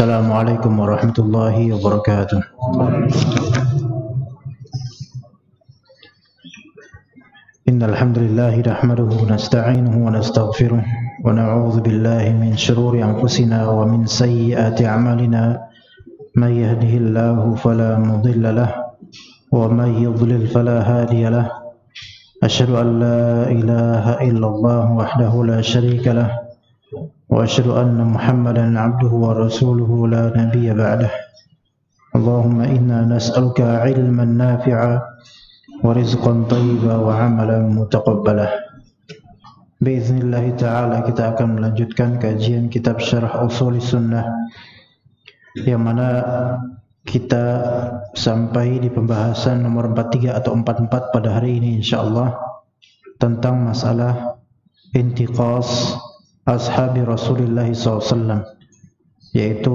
Assalamualaikum warahmatullahi wabarakatuh. Innal hamdalillah nahmaduhu wa nasta'inuhu wa nastaghfiruh wa na'udzu billahi min shururi anfusina wa min sayyiati a'malina may yahdihillahu fala mudilla lahu wa may yudlil fala hadiya lahu. Asyhadu an la ilaha illallah wahdahu la syarika lahu wa asyhadu anna Muhammadan 'abduhu wa rasuluhu la nabiyya ba'dah. Allahumma inna nas'aluka 'ilman nafi'a wa rizqan thayyiban wa 'amalan mutaqabbalah. Biiznillah ta'ala kita akan melanjutkan kajian kitab Syarah Ushulis Sunnah, yang mana kita sampai di pembahasan nomor 43 atau 44 pada hari ini insyaallah, tentang masalah intiqas ashabi Rasulullah SAW, yaitu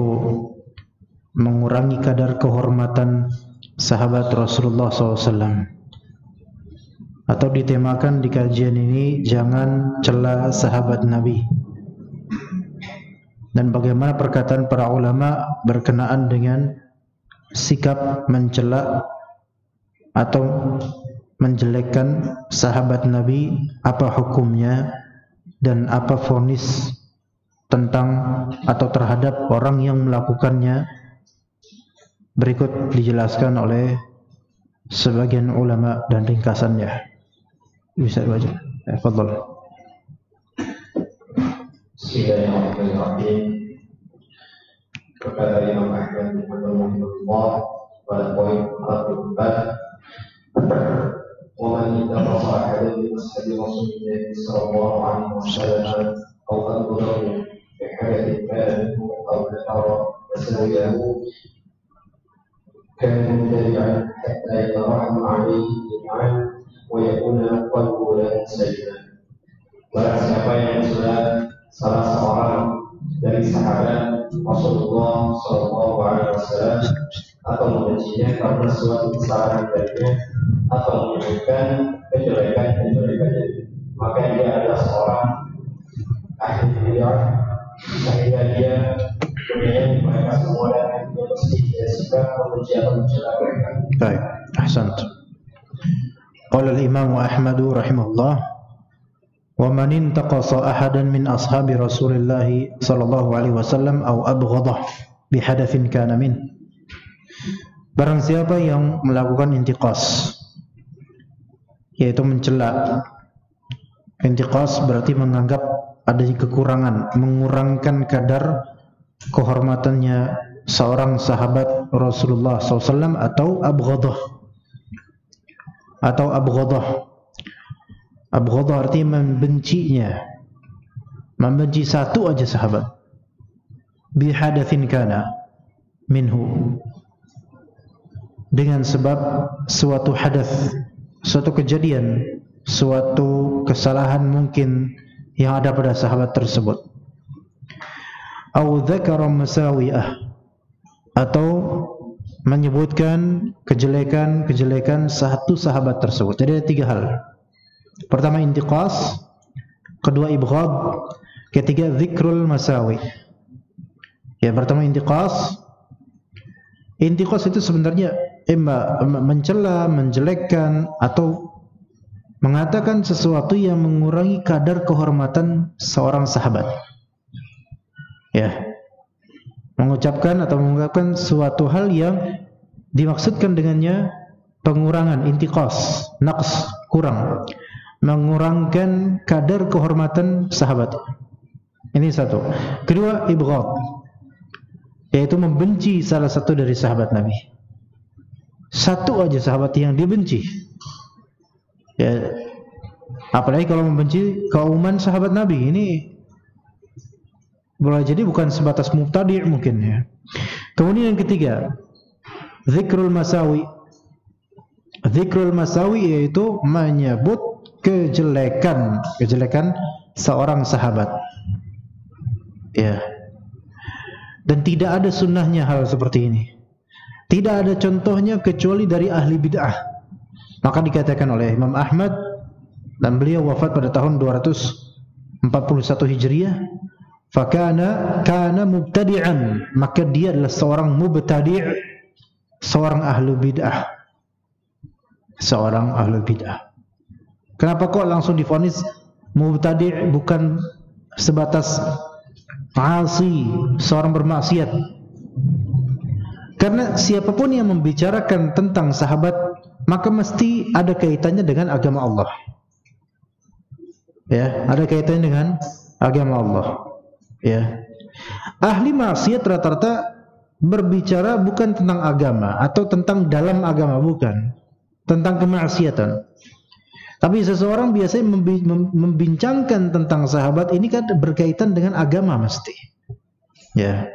mengurangi kadar kehormatan sahabat Rasulullah SAW, atau ditemakan di kajian ini jangan cela sahabat Nabi, dan bagaimana perkataan para ulama berkenaan dengan sikap mencela atau menjelekkan sahabat Nabi, apa hukumnya dan apa vonis tentang atau terhadap orang yang melakukannya. Berikut dijelaskan oleh sebagian ulama dan ringkasannya. Bisa dibaca. Tafadhol. Bismillahirrahmanirrahim. Berkata Imam Ahmad bin Hanbal pada poin 44, ومن اتقى أحدا من أصحاب رسول الله صلى الله عليه وسلم أو قدره بحدث كان منه أو نكر فسويه كان مبتدعا حتى يترحم عليه جميعا ويكون قلبه له سليما. Barang siapa yang mencela salah seorang dari sahabat Rasulullah SAW atau membencinya karena suatu kesalahan darinya atau menyebutkan kejelekan-kejelekannya, maka dia adalah seorang ahli bid'ah, sehingga dia menyayangi mereka semua dan dia mesti dia suka membenci atau mencela mereka. Baik, ahsant. Qala al-Imam Ahmad rahimahullah, wa man intaqasa ahadan min ashabi Rasulillah sallallahu alaihi wasallam aw abghadah bihadatsin kana min. Barang siapa yang melakukan intiqas, yaitu mencela. Intiqas berarti menganggap adanya kekurangan, mengurangkan kadar kehormatannya seorang sahabat Rasulullah SAW, atau abghadah. Abghadah artinya membencinya, membenci satu aja sahabat. Bihadatsin kana minhu, dengan sebab suatu hadath, suatu kejadian, suatu kesalahan mungkin yang ada pada sahabat tersebut. Au dzakara masawi'ah, atau menyebutkan kejelekan-kejelekan satu sahabat tersebut. Jadi ada tiga hal. Pertama intiqas, kedua ibghad, ketiga zikrul masawi. Ya, pertama intiqas. Intiqas itu sebenarnya mencela, menjelekkan, atau mengatakan sesuatu yang mengurangi kadar kehormatan seorang sahabat. Ya, mengucapkan atau mengungkapkan suatu hal yang dimaksudkan dengannya pengurangan, intiqas, naqs, kurang, mengurangkan kadar kehormatan sahabat. Ini satu. Kedua, ibghad, yaitu membenci salah satu dari sahabat Nabi. Satu aja sahabat yang dibenci. Ya, apalagi kalau membenci kauman sahabat Nabi, ini boleh jadi bukan sebatas mubtadi' mungkin ya. Kemudian yang ketiga, zikrul masawi. Zikrul masawi yaitu menyebut kejelekan seorang sahabat. Ya. Dan tidak ada sunnahnya hal seperti ini. Tidak ada contohnya kecuali dari ahli bid'ah. Maka dikatakan oleh Imam Ahmad, dan beliau wafat pada tahun 241 Hijriah, kana mubtadi'an, maka dia adalah seorang mubtadi', seorang ahlu bid'ah. Seorang ahlu bid'ah. Kenapa kok langsung divonis mubtadi', bukan sebatas asi, seorang bermaksiat? Karena siapapun yang membicarakan tentang sahabat, maka mesti ada kaitannya dengan agama Allah. Ya, ada kaitannya dengan agama Allah. Ya. Ahli maksiat rata-rata berbicara bukan tentang agama atau tentang dalam agama, bukan tentang kemaksiatan. Tapi seseorang biasanya membincangkan tentang sahabat ini kan berkaitan dengan agama mesti. Ya.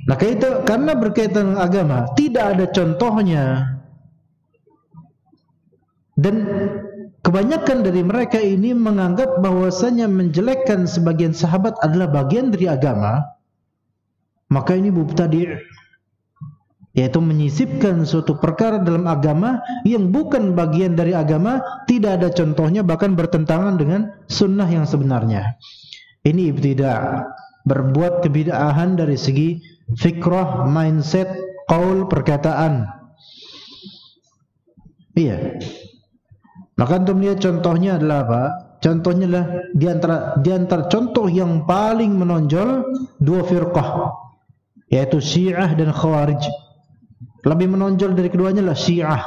Nah, karena berkaitan dengan agama, tidak ada contohnya. Dan kebanyakan dari mereka ini menganggap bahwasanya menjelekkan sebagian sahabat adalah bagian dari agama. Maka ini mubtadi', yaitu menyisipkan suatu perkara dalam agama yang bukan bagian dari agama, tidak ada contohnya, bahkan bertentangan dengan sunnah yang sebenarnya. Ini ibtida', berbuat kebid'ahan dari segi fikrah, mindset, qaul, perkataan. Iya. Maka untuk melihat contohnya adalah apa? Contohnya adalah di antara contoh yang paling menonjol dua firqah, yaitu Syiah dan Khawarij. Lebih menonjol dari keduanya adalah Syiah.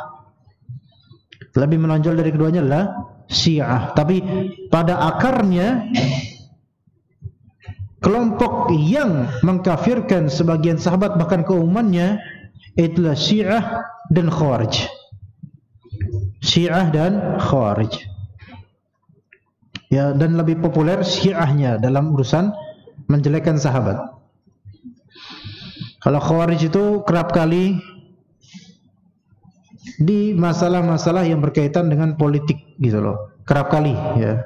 Lebih menonjol dari keduanya adalah Syiah. Tapi pada akarnya kelompok yang mengkafirkan sebagian sahabat bahkan keumumannya itulah Syiah dan Khawarij. Syiah dan Khawarij. Ya, dan lebih populer Syiahnya dalam urusan menjelekkan sahabat. Kalau Khawarij itu kerap kali di masalah-masalah yang berkaitan dengan politik gitu loh. Kerap kali ya.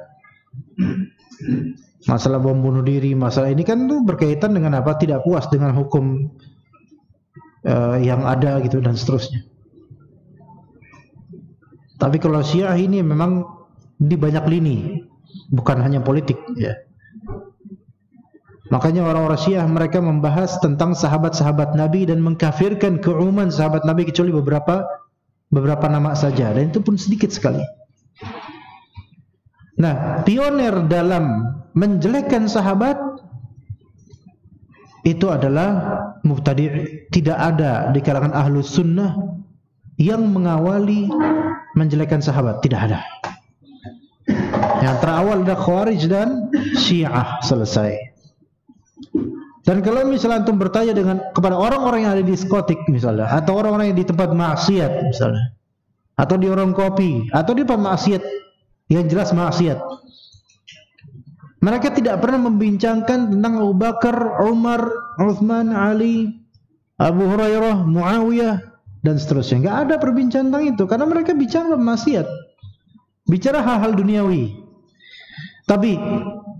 Masalah bom bunuh diri, masalah ini kan tuh berkaitan dengan apa? Tidak puas dengan hukum yang ada gitu dan seterusnya. Tapi kalau Syiah ini memang di banyak lini, bukan hanya politik ya. Makanya orang-orang Syiah mereka membahas tentang sahabat-sahabat Nabi dan mengkafirkan keumuman sahabat Nabi kecuali beberapa nama saja, dan itu pun sedikit sekali. Nah, pionir dalam menjelekkan sahabat itu adalah mubtadi'. Tidak ada di kalangan ahlus sunnah yang mengawali menjelekkan sahabat, tidak ada. Yang terawal adalah Khawarij dan Syiah, selesai. Dan kalau misalnya antum bertanya kepada orang-orang yang ada di diskotik misalnya, atau orang-orang yang di tempat maksiat misalnya, atau di warung kopi, atau di tempat maksiat yang jelas maksiat, mereka tidak pernah membincangkan tentang Abu Bakar, Umar, Uthman, Ali, Abu Hurairah, Muawiyah, dan seterusnya. Enggak ada perbincangan tentang itu, karena mereka bicara maksiat, bicara hal-hal duniawi. Tapi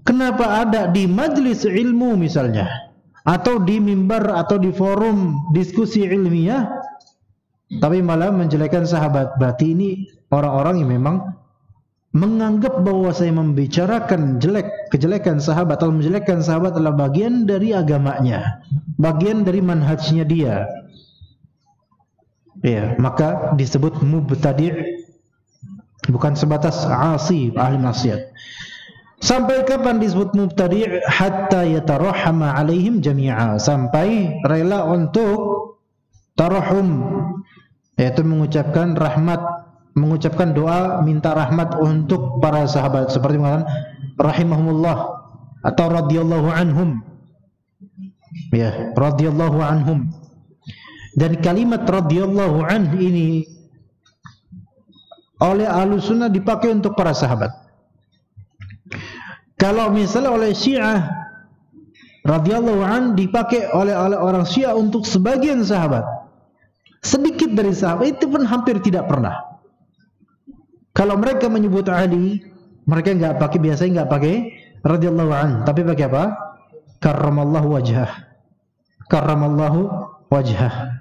kenapa ada di majelis ilmu misalnya, atau di mimbar, atau di forum diskusi ilmiah, tapi malah menjelekkan sahabat? Berarti ini orang-orang yang memang menganggap bahwa saya membicarakan kejelekan sahabat atau menjelekkan sahabat adalah bagian dari agamanya, bagian dari manhajnya dia. Ya, maka disebut mubtadi', bukan sebatas asi, ahli maksiat. Sampai kapan disebut mubtadi'? Hatta yatarahama alaihim jami'a, sampai rela untuk tarahum, yaitu mengucapkan rahmat, mengucapkan doa minta rahmat untuk para sahabat, seperti mengatakan rahimahumullah atau radhiyallahu anhum. Ya, radhiyallahu anhum. Dan kalimat radhiyallahu anh ini oleh Ahlus Sunnah dipakai untuk para sahabat. Kalau misalnya oleh Syiah, radhiyallahu anh dipakai oleh orang Syiah untuk sebagian sahabat, sedikit dari sahabat, itu pun hampir tidak pernah. Kalau mereka menyebut Ali, mereka biasanya enggak pakai radhiyallahu anh, tapi pakai apa? Karramallahu wajhah. Karramallahu wajhah.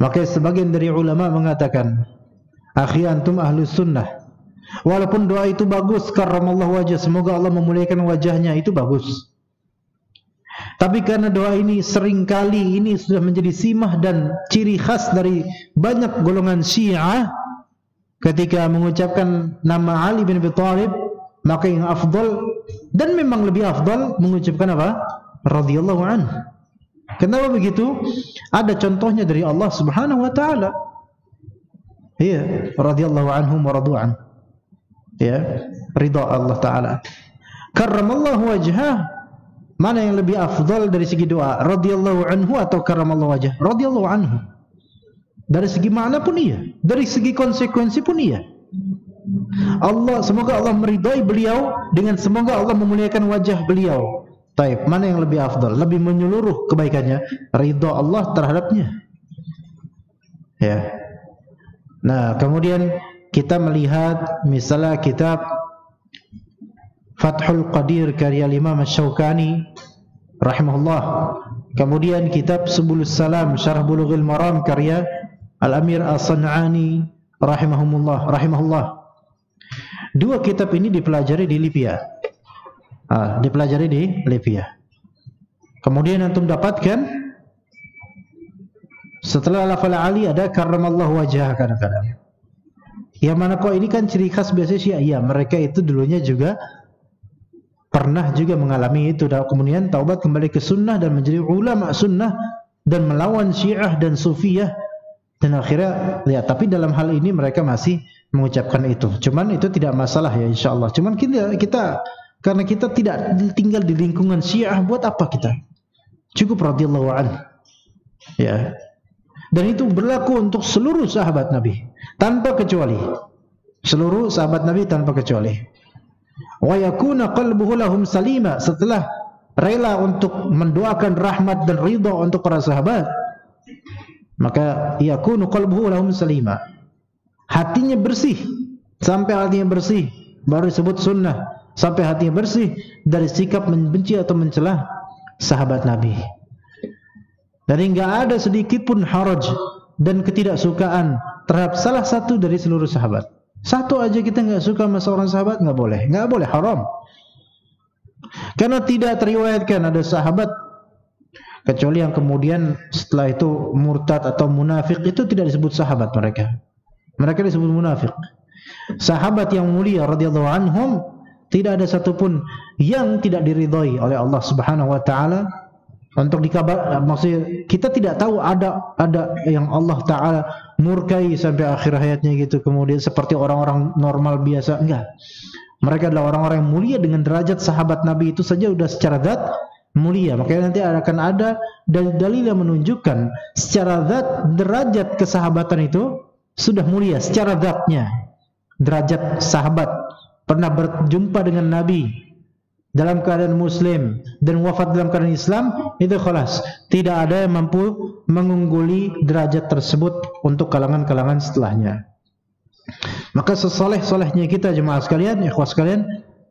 Maka sebagian dari ulama mengatakan, akhi antum ahlus sunnah, Walaupun doa itu bagus, karramallahu wajah, semoga Allah memuliakan wajahnya, itu bagus. Tapi karena doa ini seringkali ini sudah menjadi simah dan ciri khas dari banyak golongan Syiah, ketika mengucapkan nama Ali bin Abi Thalib, maka yang afdal dan memang lebih afdal mengucapkan apa? Radhiyallahu anhu. Kenapa begitu? Ada contohnya dari Allah Subhanahu wa taala. Iya, radhiyallahu anhum wa radu an. Ya, ridha Allah taala. Karramallahu wajhah. Mana yang lebih afdal dari segi doa? Radhiyallahu anhu atau karramallahu wajhah? Radhiyallahu anhu. Dari segi makna pun iya, dari segi konsekuensi pun iya. Allah, semoga Allah meridai beliau dengan semoga Allah memuliakan wajah beliau. Taib, mana yang lebih afdal? Lebih menyeluruh kebaikannya, ridha Allah terhadapnya. Ya. Nah, kemudian kita melihat misalnya kitab Fathul Qadir karya Imam Asy-Syaukani rahimahullah. Kemudian kitab Subulus Salam Syarah Bulughul Maram karya Al-Amir As-San'ani rahimahullah. Dua kitab ini dipelajari di Libya. Dipelajari di Libya. Kemudian antum dapatkan setelah lafal Ali ada karramallahu wajhah kadang-kadang. Yang mana kok ini kan ciri khas biasanya Syiah. Iya, mereka itu dulunya juga pernah juga mengalami itu, dan kemudian taubat kembali ke sunnah dan menjadi ulama sunnah dan melawan Syiah dan Sufiyah, dan akhirnya lihat. Tapi dalam hal ini mereka masih mengucapkan itu. Cuman itu tidak masalah ya, insyaallah. Cuman kita karena kita tidak tinggal di lingkungan Syiah, buat apa kita? Cukup radhiyallahu anhu. Ya. Dan itu berlaku untuk seluruh sahabat Nabi tanpa kecuali. Seluruh sahabat Nabi tanpa kecuali. Wa yakuna qalbuhu lahum salima, setelah rela untuk mendoakan rahmat dan ridha untuk para sahabat, maka yakunu qalbuhu lahum salima, hatinya bersih. Sampai hatinya bersih baru disebut sunnah. Sampai hatinya bersih dari sikap membenci atau mencela sahabat Nabi. Dari enggak ada sedikit pun haraj dan ketidaksukaan terhadap salah satu dari seluruh sahabat. Satu aja kita enggak suka sama seorang sahabat, enggak boleh, haram. Karena tidak teriwayatkan ada sahabat kecuali yang kemudian setelah itu murtad atau munafik, itu tidak disebut sahabat mereka. Mereka disebut munafik. Sahabat yang mulia radhiyallahu anhum tidak ada satupun yang tidak diridhai oleh Allah Subhanahu wa taala. Untuk dikabar, maksudnya kita tidak tahu ada yang Allah Ta'ala murkai sampai akhir hayatnya gitu, kemudian seperti orang-orang normal biasa, enggak. Mereka adalah orang-orang yang mulia dengan derajat sahabat Nabi itu saja sudah secara zat mulia. Makanya nanti akan ada dalil yang menunjukkan secara zat derajat kesahabatan itu sudah mulia secara zatnya. Derajat sahabat pernah berjumpa dengan Nabi dalam keadaan muslim dan wafat dalam keadaan Islam, itu khalas, tidak ada yang mampu mengungguli derajat tersebut untuk kalangan-kalangan setelahnya. Maka sesoleh-solehnya kita jemaah sekalian, ikhwah sekalian,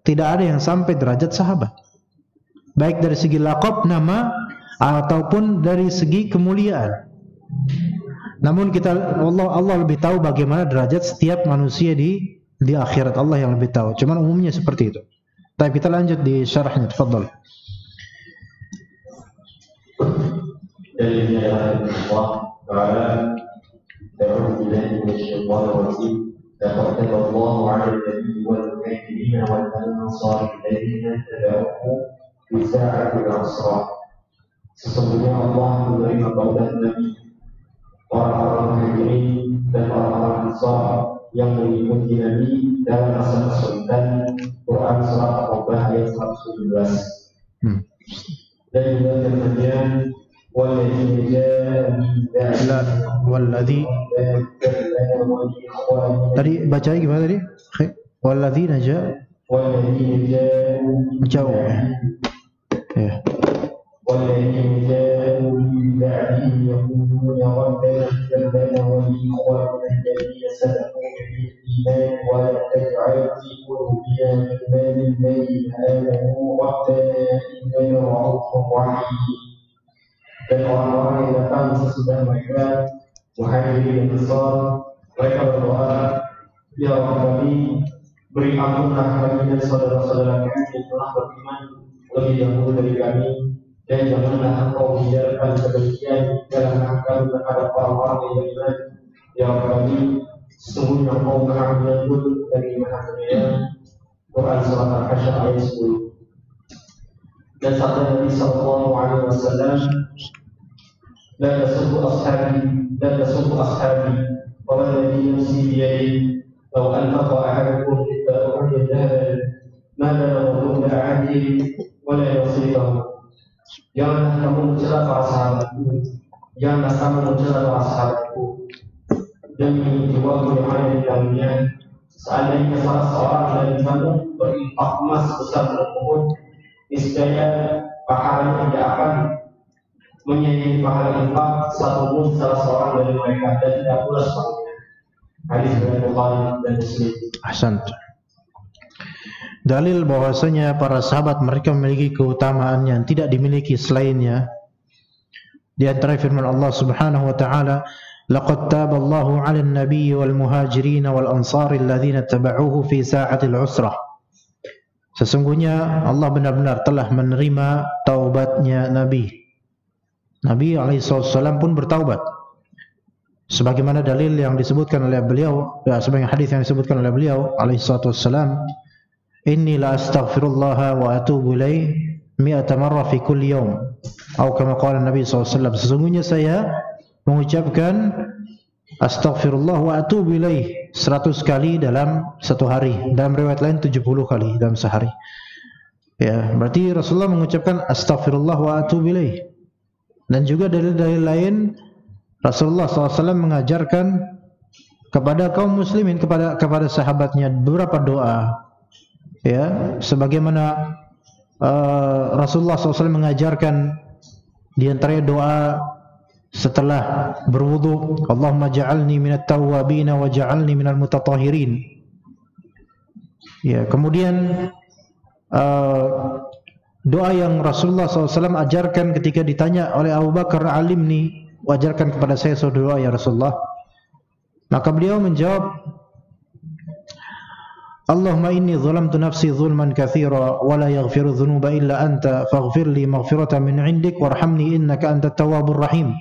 tidak ada yang sampai derajat sahabat, baik dari segi laqab nama ataupun dari segi kemuliaan. Namun Allah lebih tahu bagaimana derajat setiap manusia di akhirat. Allah yang lebih tahu. Cuman umumnya seperti itu. Tapi kita lanjut di syarahnya, tafadhal. Dari Allah Ta'ala, a'udzu billahi minasyaitonir rajim. Laqad Allahu 'ala an-nabiyyi wal mu'minina wal ansari alladziina tabauhu fi sa'atil 'usra. Sesungguhnya Allah menerima taubat Nabi, orang-orang mukmin dan orang-orang Ansar yang mengikuti Nabi dalam masa kesulitan. Quran surat At-Taubah ayat 117. Dan juga kemudian walladzi tadi bacanya gimana tadi? Walladzina jauh ya. والذين جاءوا من بعدهم يقولون ربنا اغفر لنا ولإخواننا الذين سبقونا بالإيمان ولا تجعل في قلوبنا غلا للذين آمنوا ربنا إنك رؤوف رحيم. Dan orang-orang yang datang sesudah mereka, muhajirin dan ansar, mereka berdoa, ya Allah kami, Beri ampunlah kami dan saudara-saudara kami yang telah beriman lebih dahulu dari kami, dan janganlah engkau biarkan kebencian dalam hati terhadap orang-orang yang beriman. Ya kami, sesungguhnya engkau maha menyambut dari maha penyayang. Quran Surat Al-Hasyr ayat 10. Dan sabda Nabi Sallallahu Alaihi Wasallam, la tasubbu ashabi, walladhi nafsi biyadihi, law anfaqa ahadukum mithla uhudin dhahaban ma balagha mudda ahadihim wala nasifahu. Janganlah kamu mencela para sahabatku, janganlah kamu mencela para sahabatku. Demi jiwaku yang ada di dalamnya, seandainya salah seorang dari kamu berinfak emas besar Uhud, niscaya pahalanya tidak akan menyaingi pahala infak satu pun salah seorang dari mereka, dan tidak pula sebaliknya. Hadis riwayat Bukhari dan Muslim. Ahsan. Dalil bahwasanya para sahabat mereka memiliki keutamaan yang tidak dimiliki selainnya. Di antara firman Allah Subhanahu wa taala, laqad taballahu 'alan nabiyyi wal muhajirin wal ansari alladhina tabauhu fi sa'atil usrah. Sesungguhnya Allah benar-benar telah menerima taubatnya Nabi. Nabi alaihissalam pun bertaubat. Sebagaimana dalil yang disebutkan oleh beliau, sebagai hadis yang disebutkan oleh beliau alaihissalam, inni la astaghfirullah wa atubu ilaih 100 marrah fi kulli yawm. Atau kama qala Nabi SAW, sesungguhnya saya mengucapkan astaghfirullah wa atubu ilaih 100 kali dalam satu hari. Dalam riwayat lain 70 kali dalam sehari. Ya, berarti Rasulullah mengucapkan astaghfirullah wa atubu ilaih. Dan juga dalil-dalil lain, Rasulullah SAW mengajarkan kepada kaum muslimin, kepada sahabatnya beberapa doa. Ya, sebagaimana Rasulullah SAW mengajarkan di antaranya doa setelah berwudu, Allahumma ja'alni minat tawwabin wa ja'alni minal mutatahhirin. Ya, kemudian doa yang Rasulullah SAW ajarkan ketika ditanya oleh Abu Bakar, alimni, wajarkan kepada saya suatu doa ya Rasulullah. Maka beliau menjawab, Allahumma inni zalamtu nafsi zulman katsira wa la yaghfiru dzunuba illa anta faghfir li maghfiratan min 'indik warhamni innaka antat tawwabur rahim.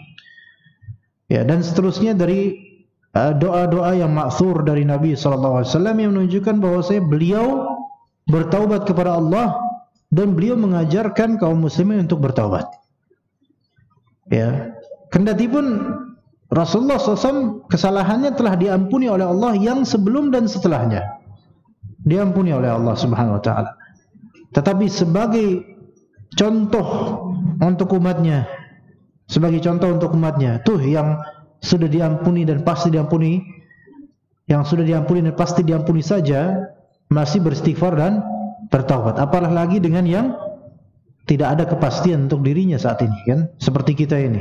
Ya, dan seterusnya dari doa-doa yang ma'thur dari Nabi SAW yang menunjukkan bahwasanya beliau bertaubat kepada Allah dan beliau mengajarkan kaum muslimin untuk bertaubat. Ya, kendati pun Rasulullah SAW kesalahannya telah diampuni oleh Allah yang sebelum dan setelahnya, diampuni oleh Allah Subhanahu Wa Taala. Tetapi sebagai contoh untuk umatnya, tuh yang sudah diampuni dan pasti diampuni, saja masih beristighfar dan bertaubat. Apalah lagi dengan yang tidak ada kepastian untuk dirinya saat ini, kan? Seperti kita ini.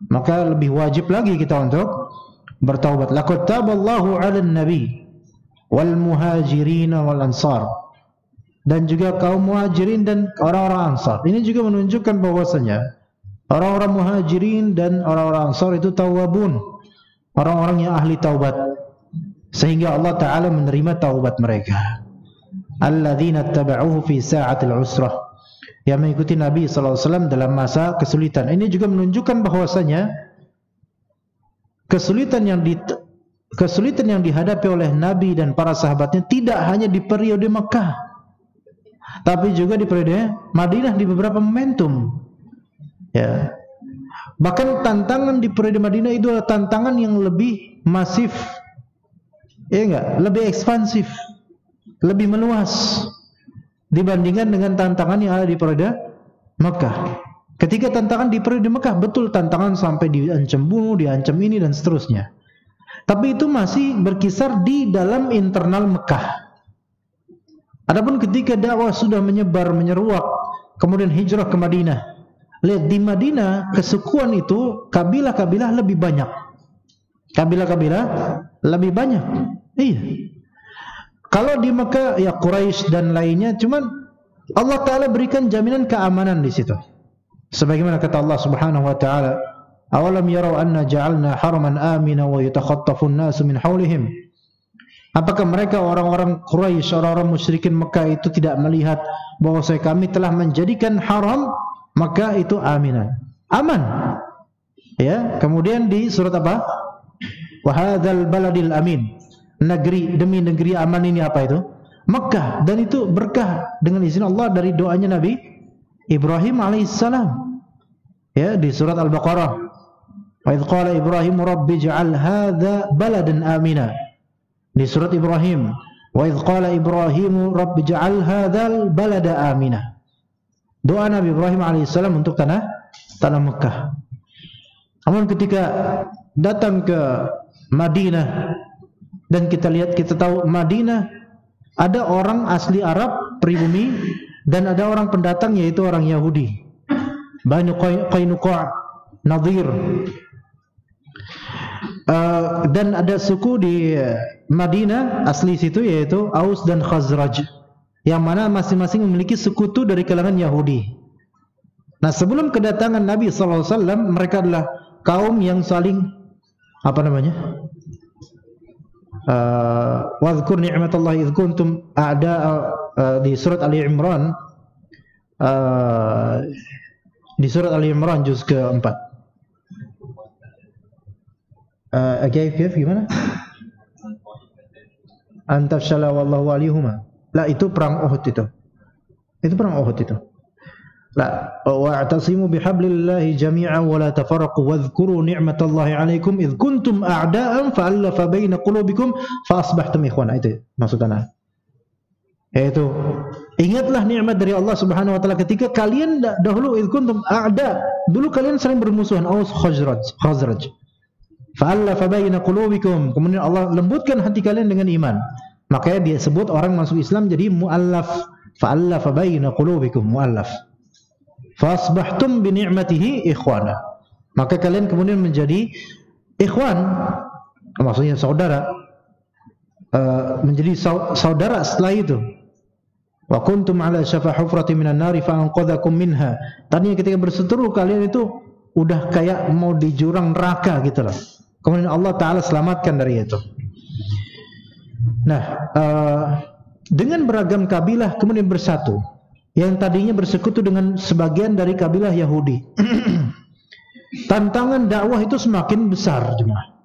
Maka lebih wajib lagi kita untuk bertaubat. Laqad taballahu 'alan nabi wal muhajirin wal ansar. Dan juga kaum muhajirin dan orang-orang ansar. Ini juga menunjukkan bahwasanya orang-orang muhajirin dan orang-orang ansar itu tawwabun, orang-orang yang ahli taubat, sehingga Allah Ta'ala menerima taubat mereka. Alladzina taba'uhu fi sa'atil usrah, yang mengikuti Nabi SAW dalam masa kesulitan. Ini juga menunjukkan bahwasanya kesulitan yang dihadapi oleh Nabi dan para sahabatnya tidak hanya di periode Mekah, tapi juga di periode Madinah di beberapa momentum. Ya. Bahkan tantangan di periode Madinah itu adalah tantangan yang lebih masif, ya enggak? Lebih ekspansif, lebih meluas dibandingkan dengan tantangan yang ada di periode Mekah. Ketika tantangan di periode Mekah, betul tantangan sampai diancam bunuh, diancam ini dan seterusnya. Tapi itu masih berkisar di dalam internal Mekah. Adapun ketika dakwah sudah menyebar, menyeruak, kemudian hijrah ke Madinah. Lihat di Madinah, kesukuan itu kabilah-kabilah lebih banyak. Kabilah-kabilah lebih banyak. Iya. Kalau di Mekah ya Quraisy dan lainnya, cuman Allah Ta'ala berikan jaminan keamanan di situ. Sebagaimana kata Allah Subhanahu wa taala, "Awalam yarau anna ja'alna haraman amina wa yatakhattafu an-nasu min hawlihim." Apakah mereka orang-orang Quraisy, orang-orang musyrikin Mekah itu tidak melihat bahwa kami telah menjadikan haram Mekah itu aminan, aman. Ya, kemudian di surat apa? Wa hadzal baladil amin. Negeri demi negeri aman ini apa itu? Mekah. Dan itu berkah dengan izin Allah dari doanya Nabi Ibrahim alaihissalam. Ya, di surat Al-Baqarah. Wa idz qala Ibrahim rabbi ij'al hadza baladan amina. Di surat Ibrahim, wa idz qala Ibrahim rabbi ij'al hadzal balada amina. Doa Nabi Ibrahim alaihissalam untuk tanah Mekah. Namun ketika datang ke Madinah dan kita tahu Madinah ada orang asli Arab pribumi dan ada orang pendatang yaitu orang Yahudi. Banu Qainuqa, Nadir. Dan ada suku di Madinah asli situ yaitu Aus dan Khazraj, yang mana masing-masing memiliki sekutu dari kalangan Yahudi. Nah, sebelum kedatangan Nabi SAW, mereka adalah kaum yang saling Wadhkur ni'matallahi idh kuntum di surat Ali Imran, juz ke-4. Kayf gimana? Antafshala wallahu waliyuhuma. Lah, itu perang Uhud itu. Itu perang Uhud itu. La wa'tasimu bihablillahi jami'an wa la tafarraqu wadhkuru ni'matallahi 'alaikum idh kuntum a'da'an fa'alafa baina qulubikum fa asbahtum ikhwana. Itu maksudnya. Yaitu ingatlah nikmat dari Allah Subhanahu wa taala ketika kalian dahulu idh kuntum a'da, dulu kalian saling bermusuhan, Aus Khazraj. Fa'alafa baina qulubikum, kemudian Allah lembutkan hati kalian dengan iman. Makanya dia sebut orang masuk Islam jadi mu'allaf. Fa'alafa baina qulubikum, mu'allaf. Fasbahtum bi ni'matihi ikhwana. Maka kalian kemudian menjadi ikhwan, maksudnya saudara, menjadi saudara setelah itu. Wa kuntum ala syafa hufratin minan nari fa anqadhakum minha. Tadinya ketika berseteru kalian itu udah kayak mau di jurang neraka gitu loh. Kemudian Allah Ta'ala selamatkan dari itu. Nah, dengan beragam kabilah kemudian bersatu. Yang tadinya bersekutu dengan sebagian dari kabilah Yahudi. Tantangan dakwah itu semakin besar, jemaah.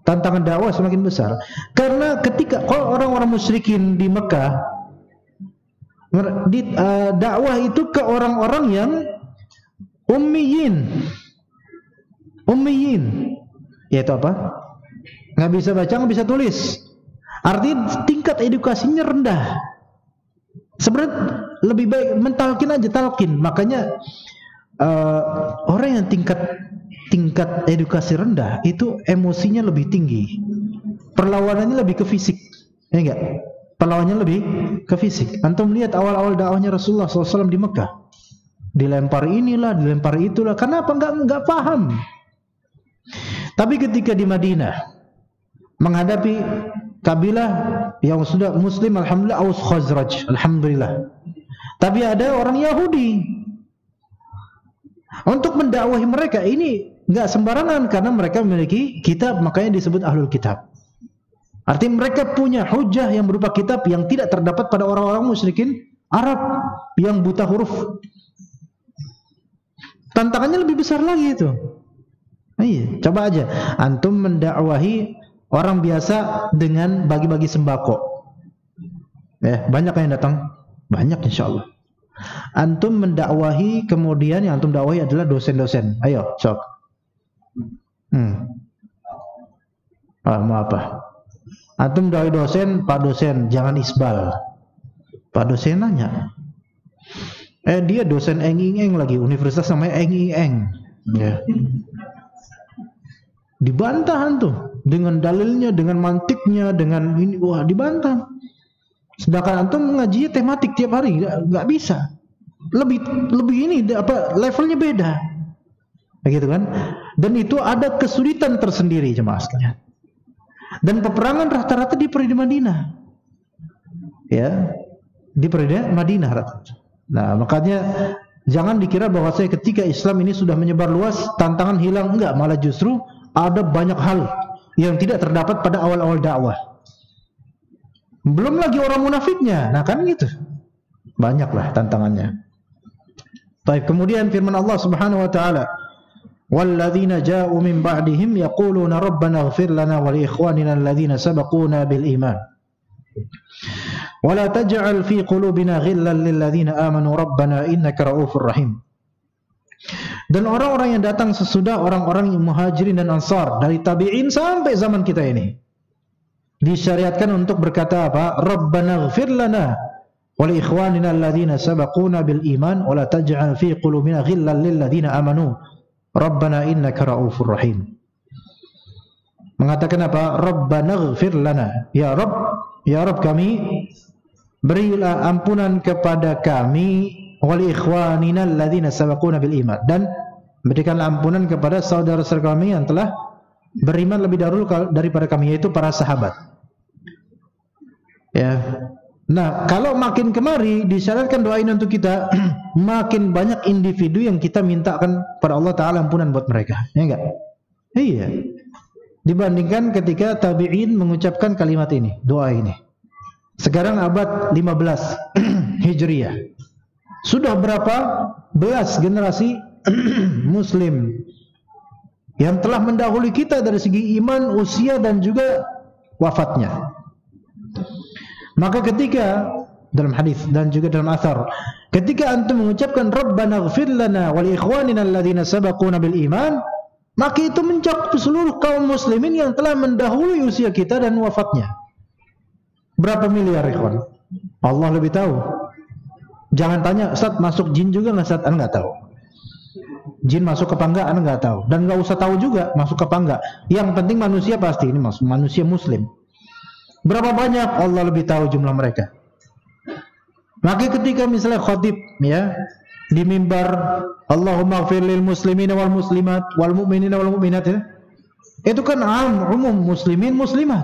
Tantangan dakwah semakin besar. Karena ketika orang-orang musyrikin di Mekah, dakwah itu ke orang-orang yang ummiyin. Yaitu apa? Nggak bisa baca, nggak bisa tulis. Artinya tingkat edukasinya rendah. Sebenarnya lebih baik mentalkin aja, talkin. Makanya orang yang tingkat edukasi rendah itu emosinya lebih tinggi, perlawanannya lebih ke fisik, ya enggak? Perlawanannya lebih ke fisik. Antum lihat awal-awal dakwahnya Rasulullah SAW di Mekah, dilempar inilah, dilempar itulah. Kenapa? Enggak paham. Tapi ketika di Madinah menghadapi kabilah yang sudah Muslim, alhamdulillah, Aus Khazraj, alhamdulillah. Tapi ada orang Yahudi. Untuk mendakwahi mereka ini enggak sembarangan karena mereka memiliki kitab, makanya disebut ahlul kitab. Artinya mereka punya hujah yang berupa kitab yang tidak terdapat pada orang-orang musyrikin Arab yang buta huruf. Tantangannya lebih besar lagi itu. Iya, coba aja antum mendakwahi orang biasa dengan bagi-bagi sembako. Banyak yang datang. Banyak insyaallah. Antum mendakwahi, kemudian yang antum dakwahi adalah dosen-dosen. Ayo, sok. Mau apa? Antum dakwahi dosen, Pak dosen, jangan isbal. Pak dosen nanya. Dia dosen eng-ing-eng lagi, universitas namanya eng-ing-eng. Ya. Dibantah antum dengan dalilnya, dengan mantiknya, dengan ini, wah dibantah. Sedangkan antum ngajinya tematik tiap hari, nggak bisa. Lebih ini levelnya beda, begitu kan? Dan itu ada kesulitan tersendiri, jemaah sekalian. Dan peperangan rata-rata di periode Madinah, ya, di periode Madinah rata-rata. Nah, makanya jangan dikira bahwa ketika Islam ini sudah menyebar luas, tantangan hilang, enggak, malah justru ada banyak hal yang tidak terdapat pada awal-awal dakwah. Belum lagi orang munafiknya. Nah kan gitu. Banyaklah tantangannya. Baik, kemudian firman Allah Subhanahu wa taala, "Walladzina ja'u min ba'dihim yaquluna rabbana ighfir lana wa li ikhwanina alladzina sabaquna bil iman. Wa la taj'al fi qulubina ghillan lil ladzina amanu rabbana innaka ra'ufur rahim." Dan orang-orang yang datang sesudah orang-orang yang muhajirin dan ansar dari tabi'in sampai zaman kita ini disyariatkan untuk berkata apa? Rabbana ighfir lana wa li ikhwanina alladzina sabaquna bil iman wa la taj'al fi qulubina ghillan lil ladzina amanu rabbana innaka ra'ufur rahim. Mengatakan apa? Rabbana ighfir lana. Ya Rabb kami, berilah ampunan kepada kami, wal ikhwanina alladzina sabaquna bil iman, dan berikanlah ampunan kepada saudara-saudara kami yang telah beriman lebih dahulu daripada kami, yaitu para sahabat. Ya. Nah, kalau makin kemari disyaratkan doain untuk kita, makin banyak individu yang kita mintakan pada Allah Ta'ala ampunan buat mereka. Ya enggak? Iya. Dibandingkan ketika tabi'in mengucapkan kalimat ini, doa ini. Sekarang abad 15 Hijriah. Sudah berapa belas generasi Muslim yang telah mendahului kita dari segi iman, usia, dan juga wafatnya. Maka ketika dalam hadis dan juga dalam athar, ketika antum mengucapkan Rabbana ighfir lana wa li ikhwanina alladzina sabaquna bil iman, maka itu mencakup seluruh kaum muslimin yang telah mendahului usia kita dan wafatnya. Berapa miliar ikhwan? Allah lebih tahu. Jangan tanya, Ustaz masuk jin juga nggak Ustaz? Anda nggak tahu. Jin masuk apa enggak? Anda nggak tahu. Dan nggak usah tahu juga masuk apa enggak. Yang penting manusia pasti ini manusia muslim. Berapa banyak? Allah lebih tahu jumlah mereka. Maka ketika misalnya khatib ya di mimbar, Allahumma ighfir lil muslimina wal muslimat wal mu'minina wal mu'minat, ya, itu kan umum muslimin muslimat.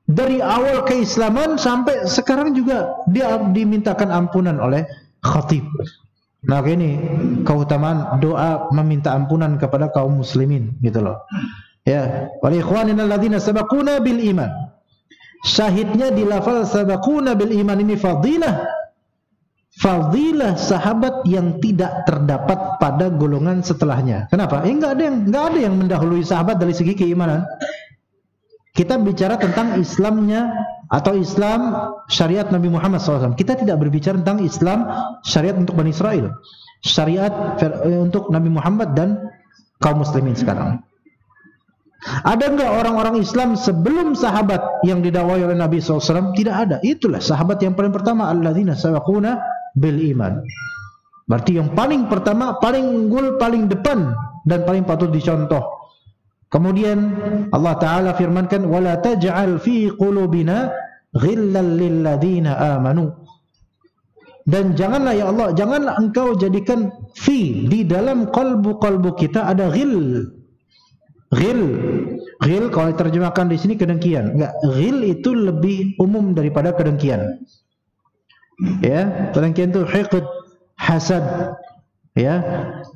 Dari awal keislaman sampai sekarang juga dia dimintakan ampunan oleh khatib. Nah ini keutamaan doa meminta ampunan kepada kaum muslimin gitu loh. Ya, wal ikhwanina alladzina sabaquna bil iman. Syahidnya di lafal sabaquna bil iman ini fadilah. Fadilah sahabat yang tidak terdapat pada golongan setelahnya. Kenapa? Enggak ada yang mendahului sahabat dari segi keimanan. Kita bicara tentang Islamnya atau Islam syariat Nabi Muhammad SAW. Kita tidak berbicara tentang Islam syariat untuk Bani Israel, syariat untuk Nabi Muhammad dan kaum muslimin sekarang. Ada enggak orang-orang Islam sebelum sahabat yang didakwai oleh Nabi SAW? Tidak ada. Itulah sahabat yang paling pertama, alladzina sabaquna bil iman. Berarti yang paling pertama, paling unggul, paling depan dan paling patut dicontoh. Kemudian Allah Ta'ala firmankan, wala taj'al fi qulubina ghillan lil ladzina amanu. Dan janganlah ya Allah, janganlah engkau jadikan fi di dalam qalbu kita ada ghil. Ghil kalau diterjemahkan di sini kedengkian. Enggak, ghil itu lebih umum daripada kedengkian. Ya, kedengkian itu hiqd, hasad. Ya,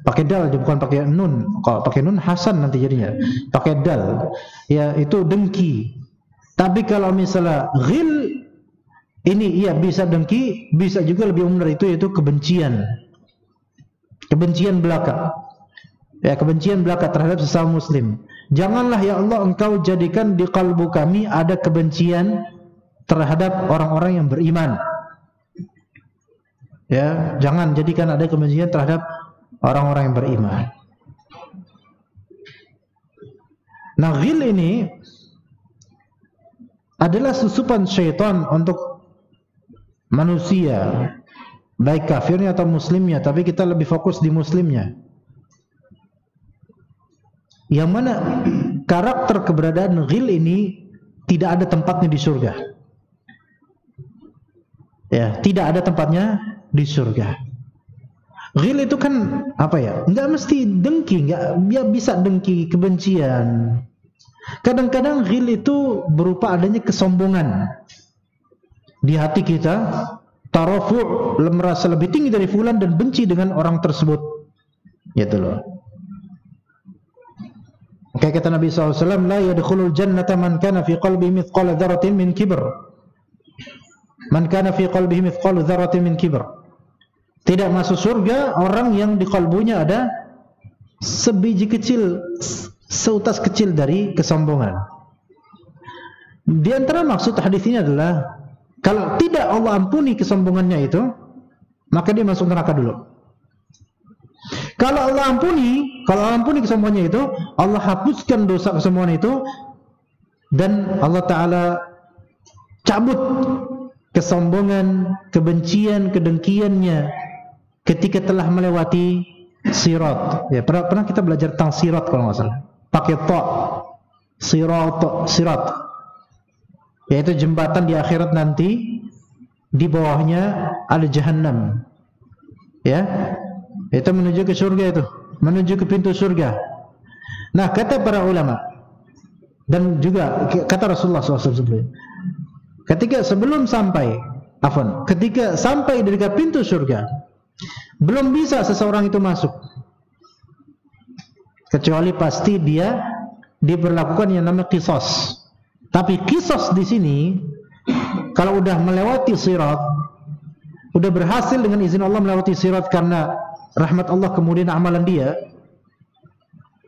pakai dal, bukan pakai nun. Kalau pakai nun hasan nanti jadinya. Pakai dal, ya itu dengki. Tapi kalau misalnya ghil ini iya bisa dengki, bisa juga lebih umum dari itu, yaitu kebencian. Kebencian belaka. Ya, kebencian belaka terhadap sesama muslim. Janganlah ya Allah engkau jadikan di kalbu kami ada kebencian terhadap orang-orang yang beriman. Ya, jangan jadikan ada kebencian terhadap orang-orang yang beriman. Nah, ghil ini adalah susupan syaitan untuk manusia, baik kafirnya atau muslimnya, tapi kita lebih fokus di muslimnya. Yang mana karakter keberadaan ghil ini tidak ada tempatnya di surga. Ya, tidak ada tempatnya di surga. Ghil itu kan apa ya? Enggak mesti dengki, enggak, dia bisa dengki, kebencian. Kadang-kadang ghil itu berupa adanya kesombongan di hati kita, tarafu', merasa lebih tinggi dari fulan dan benci dengan orang tersebut. Gitu loh. Kayak kata Nabi SAW, la yadkhulul jannata man kana fi qalbi mithqala dzarratin min kibr. Man kana fi qalbihi mithqalu dzarratin min kibr. Tidak masuk surga orang yang di kalbunya ada sebiji kecil, seutas kecil dari kesombongan. Di antara maksud hadis ini adalah kalau tidak Allah ampuni kesombongannya itu, maka dia masuk neraka dulu. Kalau Allah ampuni kesombongannya itu, Allah hapuskan dosa kesombongan itu, dan Allah Ta'ala cabut kesombongan, kebencian, kedengkiannya ketika telah melewati sirat. Ya, pernah kita belajar tentang sirat kalau nggak salah. Pakai ta, sirat, yaitu jembatan di akhirat nanti, di bawahnya ada jahannam. Ya, itu menuju ke surga, itu menuju ke pintu surga. Nah, kata para ulama dan juga kata Rasulullah SAW sebelumnya, ketika sampai dari pintu surga, belum bisa seseorang itu masuk kecuali pasti dia diberlakukan yang namanya qisas. Tapi qisas di sini kalau udah melewati sirat, udah berhasil dengan izin Allah melewati sirat karena rahmat Allah kemudian amalan dia.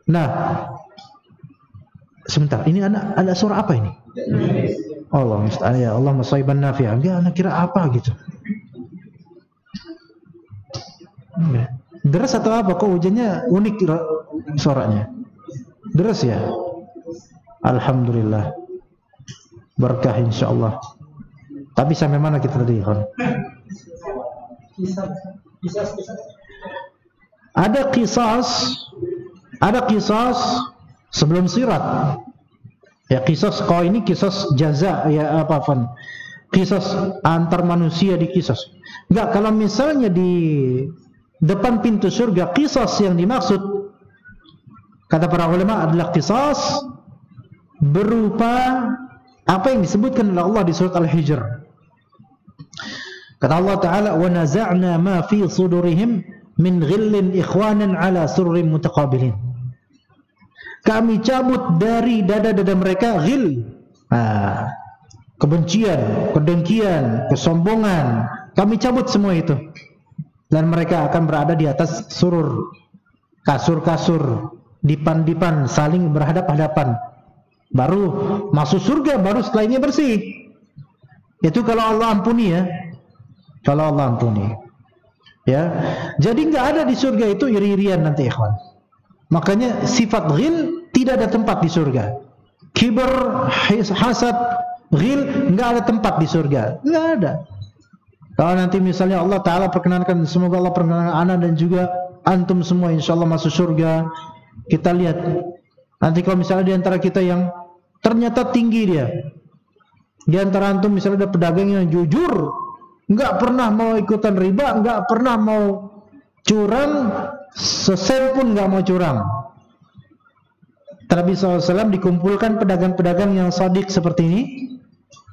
Nah, sebentar, ini ada suara apa ini? Allah musta'an, ya Allah masaiban nafi'an. Dia anak kira apa gitu? Deras atau apa? Kok hujannya unik suaranya? Deras ya? Alhamdulillah, berkah insyaallah. Tapi sampai mana kita tadi, Khon? Ada kisas sebelum sirat. Ya, kisas kau ini kisas jaza, ya apa Van? Kisas antar manusia di kisas. Enggak, kalau misalnya di depan pintu surga, kisas yang dimaksud kata para ulama adalah kisas berupa apa yang disebutkan oleh Allah di surat Al-Hijr. Kata Allah Ta'ala, wa naza'na ma fi sudurihim min ghillin ikhwanan ala surrin mutaqabilin. Kami cabut dari dada-dada mereka ghil, kebencian, kedengkian, kesombongan. Kami cabut semua itu, dan mereka akan berada di atas surur, kasur-kasur, dipan-dipan, saling berhadap-hadapan. Baru masuk surga, baru setelah ini bersih. Itu kalau Allah ampuni, ya. Kalau Allah ampuni, ya. Jadi nggak ada di surga itu iri-irian nanti, ikhwan. Makanya sifat ghil tidak ada tempat di surga. Kibar, hasad, ghil nggak ada tempat di surga, nggak ada. Kalau nanti misalnya Allah Ta'ala perkenankan, semoga Allah perkenankan ana dan juga antum semua insyaallah masuk surga. Kita lihat nanti kalau misalnya di antara kita yang ternyata tinggi dia, di antara antum misalnya ada pedagang yang jujur, nggak pernah mau ikutan riba, nggak pernah mau curang, sesen pun nggak mau curang. Nabi SAW dikumpulkan pedagang-pedagang yang shadiq seperti ini,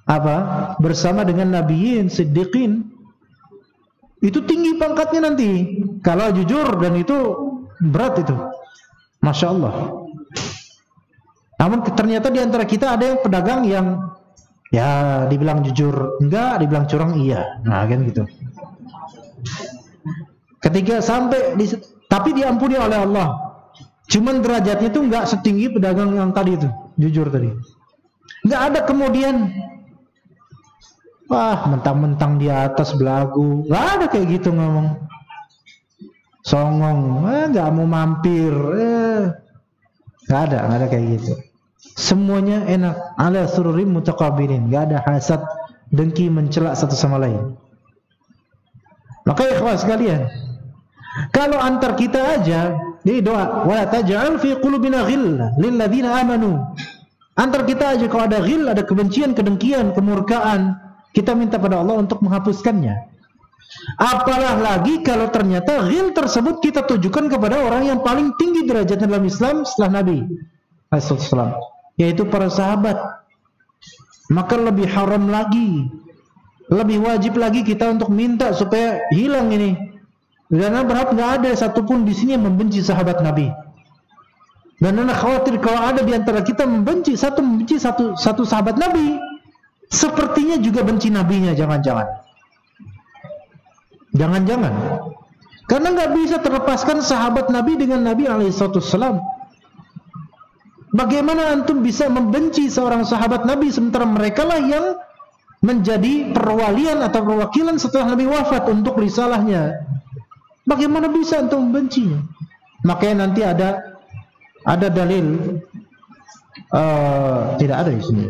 apa? Bersama dengan nabiyin, siddiqin. Itu tinggi pangkatnya nanti kalau jujur, dan itu berat itu. Masya Allah. Namun ternyata di antara kita ada yang pedagang yang ya dibilang jujur enggak, dibilang curang iya. Nah kan gitu. Ketika sampai tapi diampuni oleh Allah. Cuman derajatnya itu enggak setinggi pedagang yang tadi itu, jujur tadi. Enggak ada kemudian wah, mentang-mentang di atas belagu. Enggak ada kayak gitu ngomong. Songong, enggak mau mampir. Enggak ada kayak gitu. Semuanya enak, ala sururim mutaqabilin, enggak ada hasad, dengki, mencela satu sama lain. Maka ikhwan sekalian, kalau antar kita aja, ini doa, wala taj'al fi qulubina ghillan lil ladzina amanu. Antar kita aja kalau ada ghil, ada kebencian, kedengkian, kemurkaan, kita minta pada Allah untuk menghapuskannya. Apalah lagi kalau ternyata ghil tersebut kita tujukan kepada orang yang paling tinggi derajatnya dalam Islam setelah Nabi SAW, yaitu para sahabat. Maka lebih haram lagi, lebih wajib lagi kita untuk minta supaya hilang ini. Karena berharap nggak ada satupun di sini yang membenci sahabat Nabi. Dan anak khawatir kalau ada di antara kita membenci satu sahabat Nabi, sepertinya juga benci nabinya. Jangan-jangan. Karena nggak bisa terlepaskan sahabat Nabi dengan Nabi alaihissalam. Bagaimana antum bisa membenci seorang sahabat Nabi sementara mereka lah yang menjadi perwalian atau perwakilan setelah Nabi wafat untuk risalahnya? Bagaimana bisa antum membencinya? Makanya nanti ada dalil, tidak ada di sini,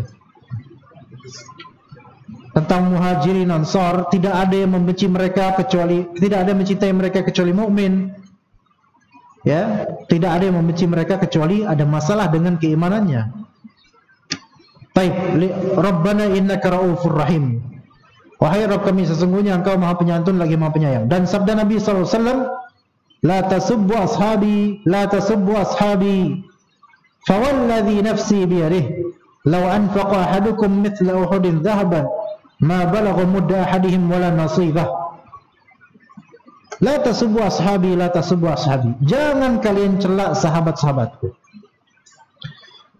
tentang Muhajirin Ansar. Tidak ada yang membenci mereka kecuali, tidak ada yang mencintai mereka kecuali mukmin. Ya, tidak ada yang membenci mereka kecuali ada masalah dengan keimanannya. Baik, Rabbana innaka raufur rahim. Wahai Rabb kami, sesungguhnya Engkau Maha Penyantun lagi Maha Penyayang. Dan sabda Nabi sallallahu alaihi wasallam, la tasubbu ashabi, fawalladhi nafsi biyadihi, law anfaqa ahadukum mithla Uhudin dhahaban ma balagha mudda ahadihim wala nasibah. La tasubbu ashabi, la tasubbu ashabi. Jangan kalian celak sahabat-sahabatku.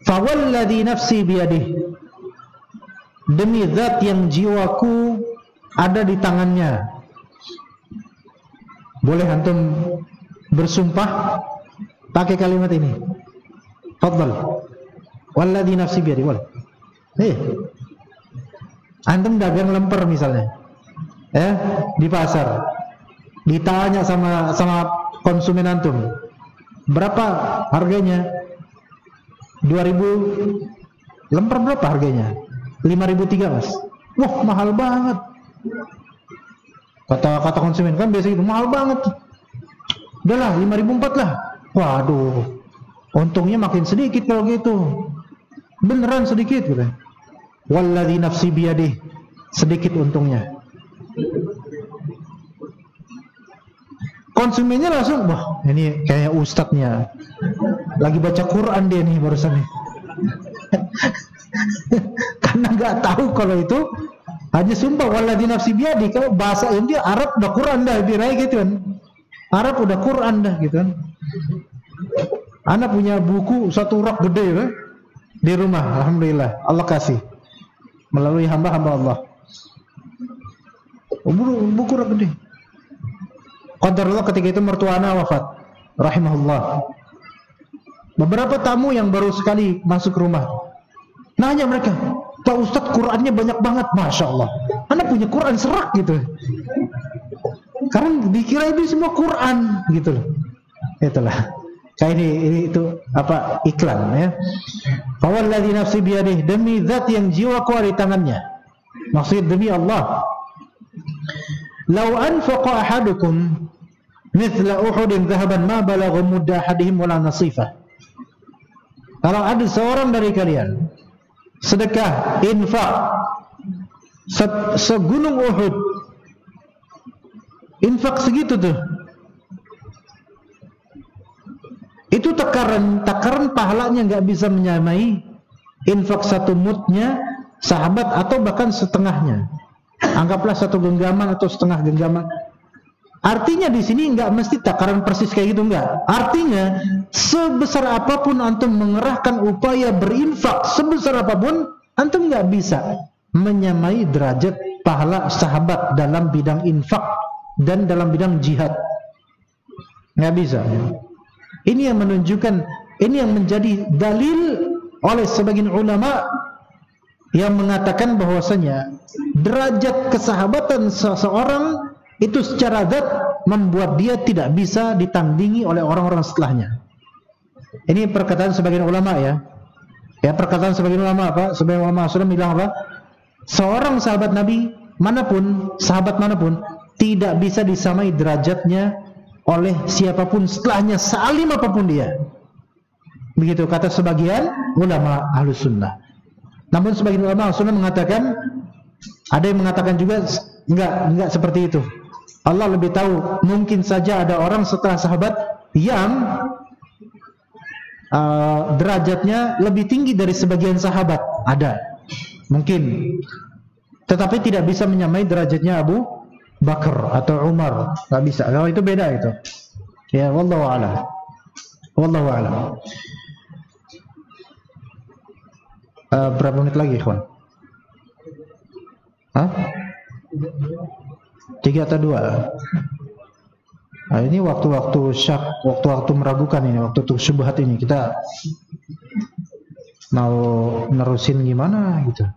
Fawalladhi nafsi biyadihi, demi zat yang jiwaku ada di tangannya. Boleh antum bersumpah pakai kalimat ini? Fadhal. Walladhi nafsi biyadihi. Boleh. Antum dagang lemper misalnya, di pasar. Ditanya sama konsumen antum, berapa harganya? 2.000 lemper, berapa harganya? 5.300 Mas. Wah, mahal banget. Kata konsumen, kan biasa gitu, mahal banget. Udahlah 5.400 lah. Waduh, untungnya makin sedikit kalau gitu. Beneran sedikit gitu. Walladzi nafsi biyadihi, sedikit untungnya. Konsumennya langsung, wah ini kayak ustadznya lagi baca Quran dia nih barusan nih. Karena nggak tahu kalau itu hanya sumpah walladzi nafsi biyadi. Kalau bahasa India Arab udah Quran dah, birai gitu kan. Arab udah Quran dah gitu kan. Anak punya buku satu rak gede kan di rumah, alhamdulillah Allah kasih melalui hamba-hamba Allah. Buku rak gede. Qadarullah ketika itu mertua ana wafat, rahimahullah. Beberapa tamu yang baru sekali masuk rumah nanya mereka, Pak Ustadz Qurannya banyak banget, Masya Allah. Anak punya Quran serak gitu. Karena dikira itu semua Quran gitu loh. Itulah. Kayak ini itu apa iklan ya. Fawalladzi nafsi biyadihi, demi zat yang jiwaku ada di tangannya. Maksud demi Allah. Lau anfaqa ahadukum mithla Uhudin dhahaban ma balagha mudda ahadihim wala nasifah. Kalau ada seorang dari kalian sedekah, infak segunung Uhud, infak segitu tuh, itu takaran pahalanya nggak bisa menyamai infak satu mudnya sahabat atau bahkan setengahnya. Anggaplah satu genggaman atau setengah genggaman. Artinya di sini nggak mesti takaran persis kayak gitu, nggak. Artinya sebesar apapun antum mengerahkan upaya berinfak sebesar apapun, antum nggak bisa menyamai derajat pahala sahabat dalam bidang infak dan dalam bidang jihad. Nggak bisa. Ini yang menunjukkan, ini yang menjadi dalil oleh sebagian ulama yang mengatakan bahwasanya derajat kesahabatan seseorang itu secara zat membuat dia tidak bisa ditandingi oleh orang-orang setelahnya. Ini perkataan sebagian ulama ya. Ya, perkataan sebagian ulama apa? Sebagian ulama sudah bilang apa? Seorang sahabat Nabi manapun, sahabat manapun tidak bisa disamai derajatnya oleh siapapun setelahnya, sealim apapun dia. Begitu kata sebagian ulama Ahlus Sunnah. Namun sebagian ulama Ahlus Sunnah mengatakan, ada yang mengatakan juga enggak seperti itu. Allah lebih tahu, mungkin saja ada orang setelah sahabat yang derajatnya lebih tinggi dari sebagian sahabat, ada mungkin, tetapi tidak bisa menyamai derajatnya Abu Bakar atau Umar, nggak bisa. Kalau itu beda itu. Ya, wallahu a'lam. Wallahu a'lam. Berapa menit lagi, ikhwan? Hah? 3 atau 2? Nah, ini waktu-waktu syak, waktu-waktu meragukan ini, waktu syubhat ini kita mau nerusin gimana gitu.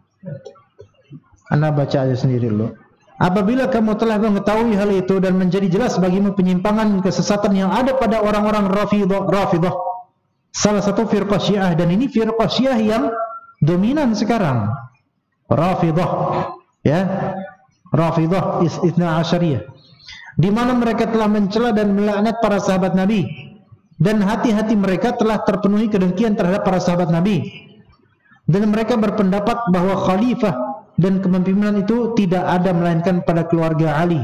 Anda baca aja sendiri dulu. Apabila kamu telah mengetahui hal itu dan menjadi jelas bagimu penyimpangan kesesatan yang ada pada orang-orang Rafidah, salah satu firqah Syiah, dan ini firqah Syiah yang dominan sekarang. Rafidah, ya. Rafidah Itsna Asyariyah, di mana mereka telah mencela dan melaknat para sahabat Nabi, dan hati-hati mereka telah terpenuhi kedengkian terhadap para sahabat Nabi, dan mereka berpendapat bahwa khalifah dan kepemimpinan itu tidak ada melainkan pada keluarga Ali.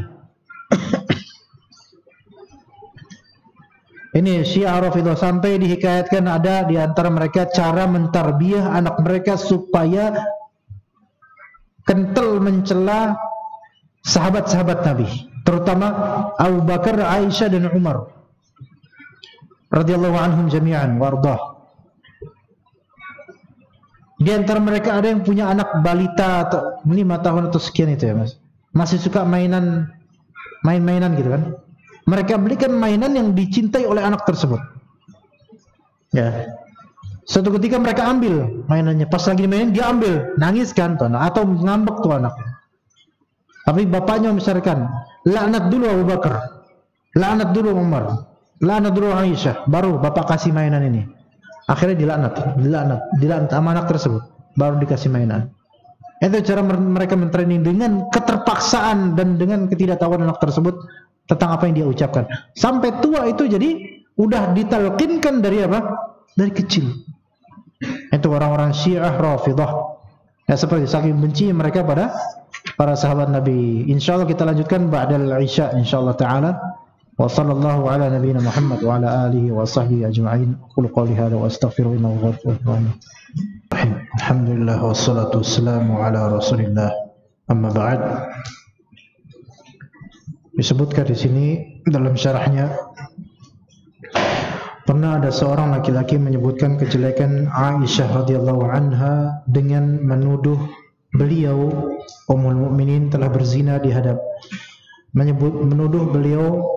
Ini Syiah Rafidah, sampai dihikayatkan ada di antara mereka cara mentarbiyah anak mereka supaya kental mencela sahabat-sahabat Nabi, terutama Abu Bakar, Aisyah dan Umar radhiyallahu anhum jami'an wardah. Di antara mereka ada yang punya anak balita atau 5 tahun atau sekian itu ya Mas, masih suka main-mainan gitu kan. Mereka belikan mainan yang dicintai oleh anak tersebut. Ya. Suatu ketika mereka ambil mainannya, pas lagi mainin dia ambil, nangis kan tuh, atau ngambek tuh anaknya. Tapi bapaknya membesarkan, laknat dulu Abu Bakar, laknat dulu Umar, laknat dulu Aisyah, baru bapak kasih mainan ini. Akhirnya dilaknat sama anak tersebut, baru dikasih mainan. Itu cara mereka mentraining dengan keterpaksaan dan dengan ketidaktahuan anak tersebut tentang apa yang dia ucapkan. Sampai tua itu jadi udah ditalqinkan dari apa? Dari kecil. Itu orang-orang Syiah Rafidah. Ya, seperti saking benci mereka pada para sahabat Nabi. Insyaallah kita lanjutkan ba'dal Isya insyaallah taala. Wa sallallahu ala nabiyyina Muhammad wa ala alihi wa sahbihi ajma'in. Qul qouli hadza wa astaghfiru innahu ghafurur rahim. Alhamdulillah wassalatu wassalamu ala Rasulillah. Amma ba'd. Disebutkan di sini dalam syarahnya, pernah ada seorang laki-laki menyebutkan kejelekan Aisyah radhiyallahu anha dengan menuduh beliau Ummul Mukminin telah berzina di hadap, menuduh beliau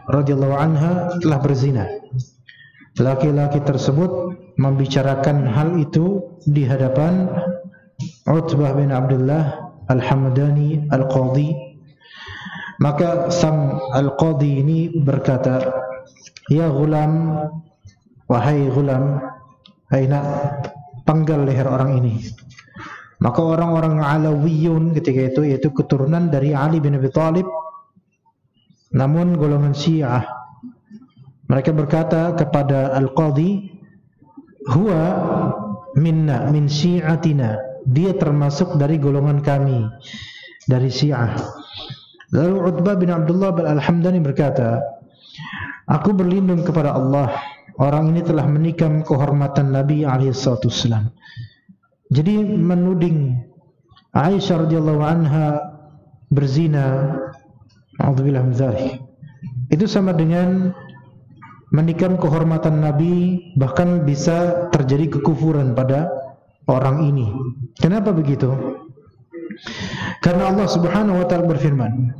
radhiyallahu anha telah berzina. Laki-laki tersebut membicarakan hal itu di hadapan Utbah bin Abdullah Al-Hamdani Al-Qadhi. Maka sang Al-Qadhi ini berkata, "Ya gulam, wahai gulam, aina, penggal leher orang ini." Maka orang-orang Alawiyun ketika itu, yaitu keturunan dari Ali bin Abi Thalib, namun golongan Syiah, mereka berkata kepada Al-Qadhi, "Huwa minna, min syi'atina." Dia termasuk dari golongan kami, dari Syiah. Lalu Utbah bin Abdullah Al-Hamdani berkata, "Aku berlindung kepada Allah, orang ini telah menikam kehormatan Nabi alaihissalam." Jadi menuding Aisyah radhiyallahu anha berzina, a'udzubillah min dzalik, itu sama dengan menikam kehormatan Nabi, bahkan bisa terjadi kekufuran pada orang ini. Kenapa begitu? Karena Allah Subhanahu wa taala berfirman,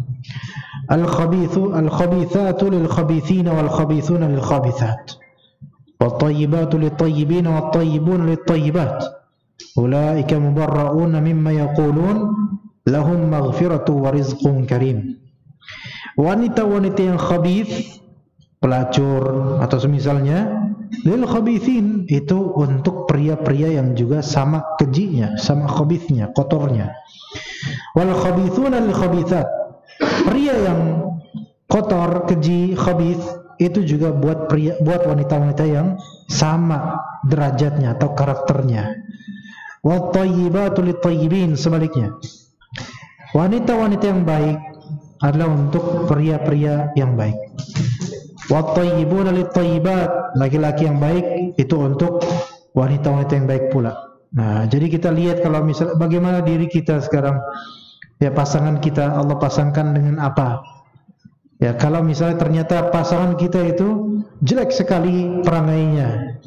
"Al-khabithatu lil-khabithina wal-khabithuna lil-khabithat, wat-tayyibatu lit-tayyibina wat-tayyibuna lit-tayyibat. Ulaika mubarra'una mimma yaqulun, lahum maghfiratu wa rizqun karim." Wanita-wanita yang khabith, pelacur atau semisalnya, lil khabithin, itu untuk pria-pria yang juga sama kejinya, sama khabithnya, kotornya. Wal khabithuna lil khabithat, pria yang kotor, keji, khabith, itu juga buat wanita-wanita yang sama derajatnya atau karakternya. Wat tayyibatu lit tayyibin, sebaliknya. Wanita-wanita yang baik adalah untuk pria-pria yang baik. Wat tayyibuna lit tayyibat, laki-laki yang baik itu untuk wanita-wanita yang baik pula. Nah, jadi kita lihat kalau misalnya bagaimana diri kita sekarang, ya pasangan kita Allah pasangkan dengan apa? Ya, kalau misalnya ternyata pasangan kita itu jelek sekali perangainya,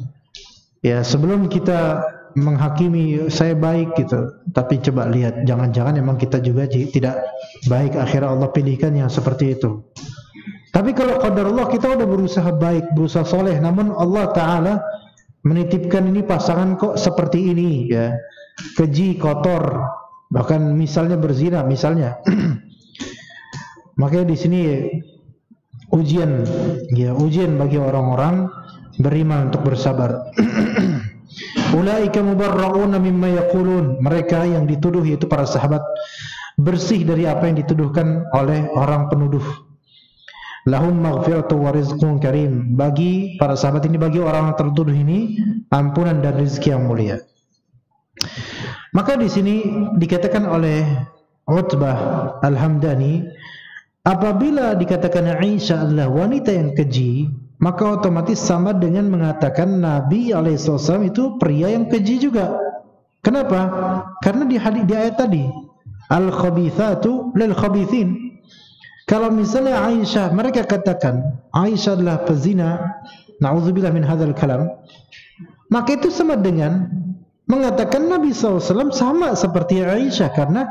ya sebelum kita menghakimi saya baik gitu. Tapi coba lihat, jangan-jangan emang kita juga tidak baik, akhirnya Allah pilihkan yang seperti itu. Tapi kalau qadar Allah, kita udah berusaha baik, berusaha soleh, namun Allah Ta'ala menitipkan ini pasangan kok seperti ini ya, keji, kotor, bahkan misalnya berzina misalnya. Makanya di sini ujian ya, ujian bagi orang-orang beriman untuk bersabar. Ulaika mubarra'una mimma yaqulun, mereka yang dituduh yaitu para sahabat bersih dari apa yang dituduhkan oleh orang penuduh. Lahum maghfiratu wa rizqun karim, bagi para sahabat ini, bagi orang tertuduh ini ampunan dan rezeki yang mulia. Maka di sini dikatakan oleh Utbah Al-Hamdani, apabila dikatakan Aisyah adalah wanita yang keji, maka otomatis sama dengan mengatakan Nabi SAW itu pria yang keji juga. Kenapa? Karena di ayat tadi, al-khabithatu lil-khabithin. Kalau misalnya Aisyah, mereka katakan Aisyah adalah pezina, na'udzubillah min hadzal kalam, maka itu sama dengan mengatakan Nabi SAW sama seperti Aisyah. Karena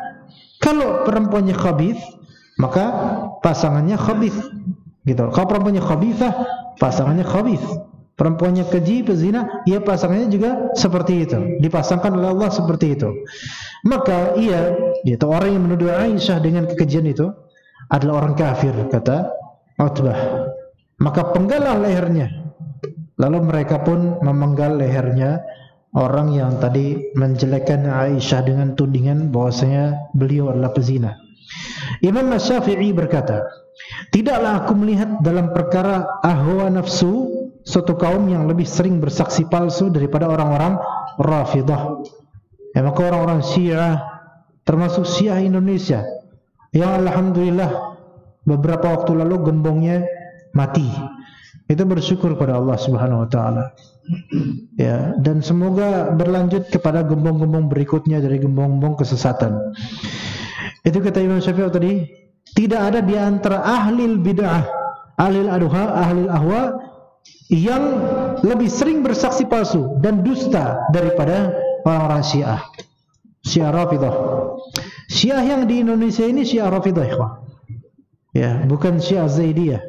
kalau perempuannya khabith, maka pasangannya khabith gitu. Kalau perempuannya khabithah, pasangannya khabith. Perempuannya keji, pezina, ya pasangannya juga seperti itu, dipasangkan oleh Allah seperti itu. Maka ia, yaitu orang yang menuduh Aisyah dengan kekejian itu adalah orang kafir, kata Utbah. Maka penggalah lehernya. Lalu mereka pun memenggal lehernya orang yang tadi menjelekkan Aisyah dengan tudingan bahwasanya beliau adalah pezina. Imam Syafi'i berkata, tidaklah aku melihat dalam perkara ahwa nafsu suatu kaum yang lebih sering bersaksi palsu daripada orang-orang Rafidah. Ya, maka orang-orang Syiah, termasuk Syiah Indonesia, yang alhamdulillah beberapa waktu lalu gembongnya mati, itu bersyukur pada Allah Subhanahu Wa Taala. Ya, dan semoga berlanjut kepada gembong-gembong berikutnya dari gembong-gembong kesesatan. Itu kata Imam Syafi'i tadi, tidak ada di antara ahlil bid'ah, ahlil adha, ahlil ahwa yang lebih sering bersaksi palsu dan dusta daripada orang-orang Syiah. Syiah Rafidah. Syiah yang di Indonesia ini Syiah Rafidah, ikhwah. Ya, bukan Syiah Zaidiyah.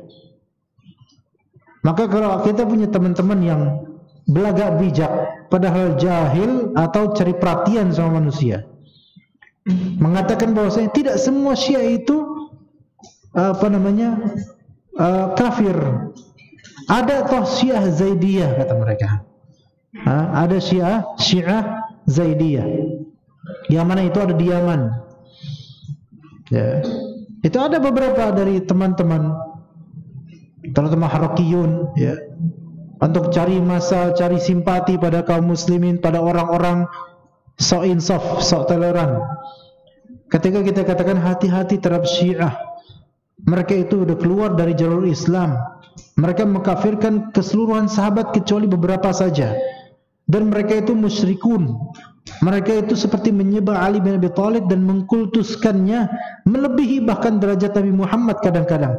Maka kalau kita punya teman-teman yang belagak bijak padahal jahil atau cari perhatian sama manusia, mengatakan bahwasanya tidak semua Syiah itu kafir. Ada toh Syiah Zaidiyah, kata mereka. Ada Syiah Zaidiyah. Yang mana itu ada di Yaman. Ya. Itu ada beberapa dari teman-teman, terutama Harakiyun, ya, untuk cari masa, cari simpati pada kaum muslimin, pada orang-orang sok insaf, sok toleran. Ketika kita katakan hati-hati terhadap Syiah, mereka itu sudah keluar dari jalur Islam. Mereka mengkafirkan keseluruhan sahabat kecuali beberapa saja. Dan mereka itu musyrikun. Mereka itu seperti menyembah Ali bin Abi Thalib dan mengkultuskannya, melebihi bahkan derajat Nabi Muhammad kadang-kadang.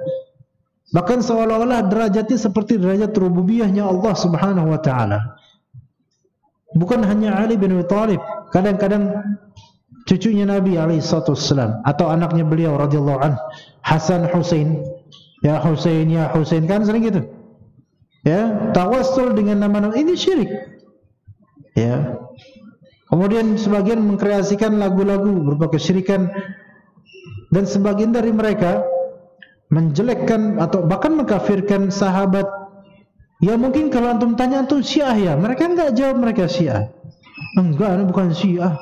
Bahkan seolah-olah derajatnya seperti derajat rububiyahnya Allah Subhanahu Wa Taala. Bukan hanya Ali bin Abi Thalib, kadang-kadang cucunya Nabi alaihissalam atau anaknya beliau radhiyallahu anhu, Hasan Husain, ya Husain ya Husain, kan sering gitu. Ya, tawassul dengan nama-nama ini syirik. Ya. Kemudian sebagian mengkreasikan lagu-lagu berupa kesyirikan, dan sebagian dari mereka menjelekkan atau bahkan mengkafirkan sahabat. Ya mungkin kalau antum tanya, antum Syiah ya? Mereka enggak jawab mereka Syiah. Enggak, anda bukan Syiah.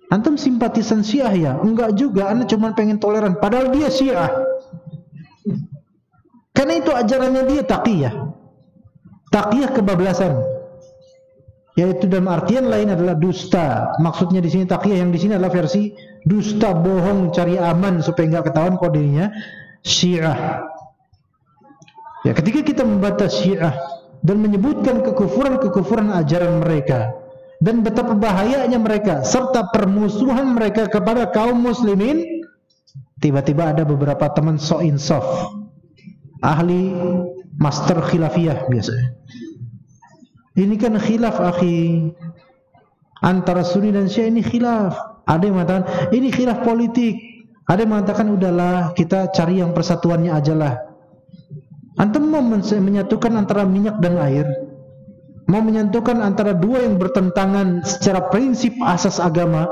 Antum simpatisan Syiah ya? Enggak juga, anda cuma pengen toleran. Padahal dia Syiah. Karena itu ajarannya dia taqiyah. Taqiyah kebablasan. Yaitu dalam artian lain adalah dusta. Maksudnya di sini taqiyah yang di sini adalah versi dusta, bohong, cari aman supaya enggak ketahuan kalau dirinya Syiah. Ya, ketika kita membantah Syiah dan menyebutkan kekufuran-kekufuran ajaran mereka dan betapa bahayanya mereka serta permusuhan mereka kepada kaum muslimin, tiba-tiba ada beberapa teman sok insaf, ahli master khilafiyah biasanya. Ini kan khilaf akhi, antara Sunni dan Syiah ini khilaf. Ada yang mengatakan ini khilaf politik. Ada yang mengatakan udahlah kita cari yang persatuannya ajalah. Antum mau menyatukan antara minyak dan air, mau menyatukan antara dua yang bertentangan secara prinsip asas agama,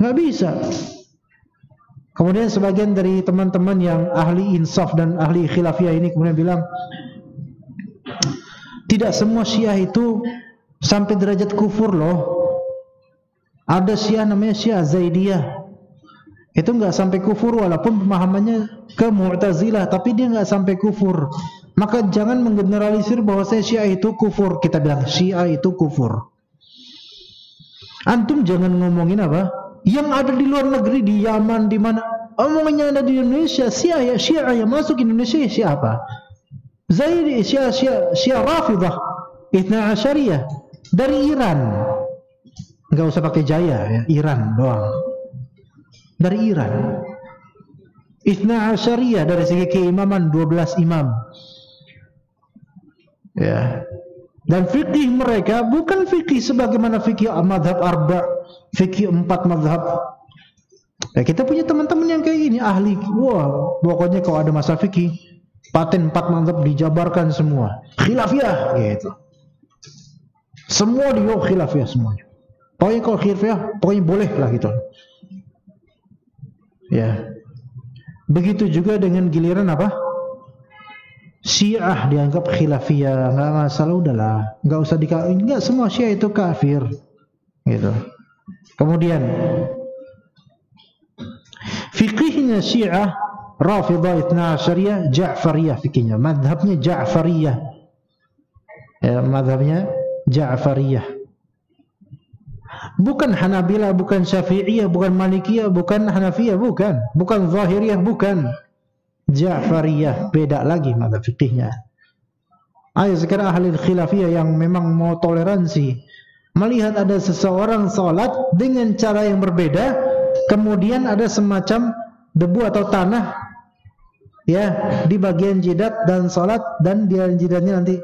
nggak bisa. Kemudian sebagian dari teman-teman yang ahli insaf dan ahli khilafiyah ini kemudian bilang, tidak semua Syiah itu sampai derajat kufur loh. Ada Syiah namanya Syiah Zaidiyah, itu nggak sampai kufur walaupun pemahamannya ke Mu'tazilah, tapi dia nggak sampai kufur. Maka jangan menggeneralisir bahwa Syiah itu kufur. Kita bilang Syiah itu kufur. Antum jangan ngomongin apa yang ada di luar negeri, di Yaman, di mana. Omongannya ada di Indonesia. Syiah yang masuk Indonesia Syiah apa? Zaidi, Syiah Rafidah, Ithna Asyariyah dari Iran. Nggak usah pakai jaya ya, Iran doang. Dari Iran. Ithna Asyariyah dari segi keimaman 12 imam. Ya. Dan fikih mereka bukan fikih sebagaimana fikih madhab arba', fikih 4 madhab. Ya, kita punya teman-teman yang kayak gini, ahli. Wah, pokoknya kalau ada masalah fikih, paten 4 madhab dijabarkan semua. Khilafiyah gitu. Semua dia khilafiyah semuanya. Pokoknya kalau khilafiyah, pokoknya boleh lah gitu. Ya. Begitu juga dengan giliran apa? Syiah dianggap khilafiyah, enggak masalah, udahlah, enggak usah enggak semua Syiah itu kafir. Gitu. Kemudian fikihnya Syiah Rafidah Itsna Asyariyah Ja'fariyah, fikihnya, mazhabnya Ja'fariyah. Ya, mazhabnya Ja'fariyah. Bukan Hanabilah, bukan Syafi'iyah, bukan Malikiyah, bukan Hanafiyah, bukan Zahiriyah, bukan. Ja'fariyah, beda lagi mazhab fikihnya. Ayo sekarang ahli khilafiyah yang memang mau toleransi, melihat ada seseorang salat dengan cara yang berbeda, kemudian ada semacam debu atau tanah ya di bagian jidat dan salat, dan di jidatnya nanti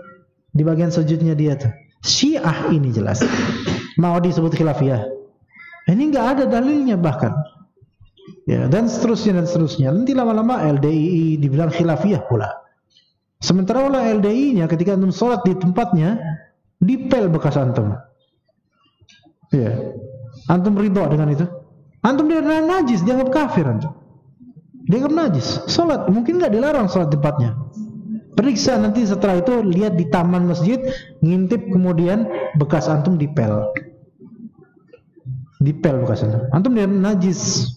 di bagian sujudnya dia tuh. Syiah ini jelas mau disebut khilafiyah. Ini enggak ada dalilnya bahkan. Ya, dan seterusnya. Nanti lama-lama LDII dibilang khilafiyah pula. Sementara oleh LDII-nya ketika antum sholat di tempatnya, dipel bekas antum. Ya. Antum ridho dengan itu? Antum dia najis, dianggap kafir antum. Dianggap najis. Sholat mungkin enggak dilarang sholat di tempatnya. Periksa nanti setelah itu, lihat di taman masjid, ngintip kemudian bekas antum dipel. Dipel bekas antum. Antum dia najis.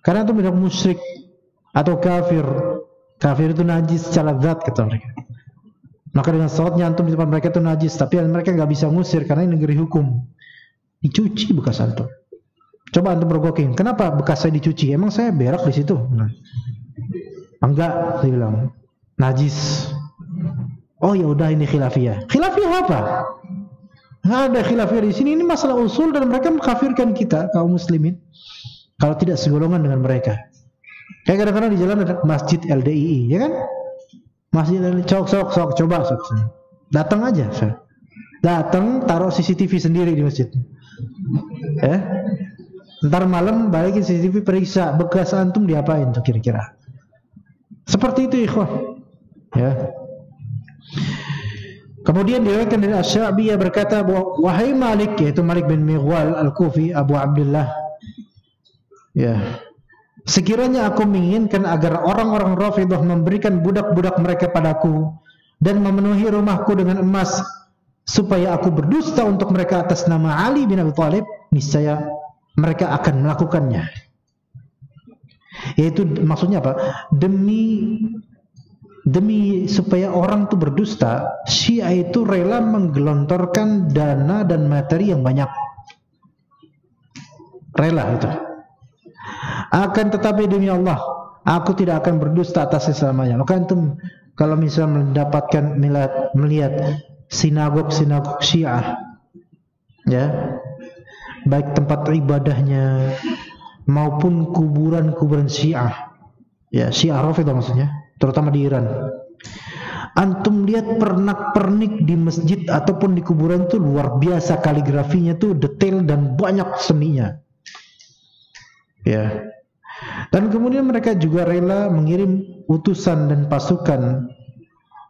Karena itu tidak musyrik atau kafir. Kafir itu najis secara zat kata mereka. Maka dengan sholatnya antum di depan mereka itu najis, tapi mereka nggak bisa ngusir karena ini negeri hukum. Dicuci bekas antum. Coba antum provoking, kenapa bekas saya dicuci? Emang saya berak di situ? Nah. Enggak, dia bilang najis. Oh ya udah, ini khilafiyah. Khilafiyah apa? Nggak ada khilafiyah di sini. Ini masalah usul dan mereka mengkafirkan kita kaum muslimin kalau tidak segolongan dengan mereka. Kayak kadang-kadang di jalan ada masjid LDII, ya kan? Masjid LDII, sok, coba. Datang aja, datang taruh CCTV sendiri di masjid. Ntar malam balikin CCTV, periksa bekas antum diapain tuh kira-kira. Seperti itu ikhwah. Ya. Kemudian diriwayatkan dari Asy-Sya'bi berkata bahwa wahai Malik, yaitu Malik bin Mighwal Al-Kufi Abu Abdullah, ya, sekiranya aku menginginkan agar orang-orang Rafidah memberikan budak-budak mereka padaku dan memenuhi rumahku dengan emas supaya aku berdusta untuk mereka atas nama Ali bin Abi Thalib, niscaya mereka akan melakukannya. Yaitu maksudnya apa? Demi supaya orang itu berdusta, Syiah itu rela menggelontorkan dana dan materi yang banyak. Rela itu. Akan tetapi demi Allah, aku tidak akan berdusta atasnya selamanya. Maka antum kalau misalnya melihat sinagog Syiah, ya, baik tempat ibadahnya maupun kuburan Syiah, ya, Syiah Rafidah maksudnya, terutama di Iran, Antum lihat pernak-pernik di masjid ataupun di kuburan itu luar biasa, kaligrafinya tuh detail dan banyak seninya. Ya. Dan kemudian mereka juga rela mengirim utusan dan pasukan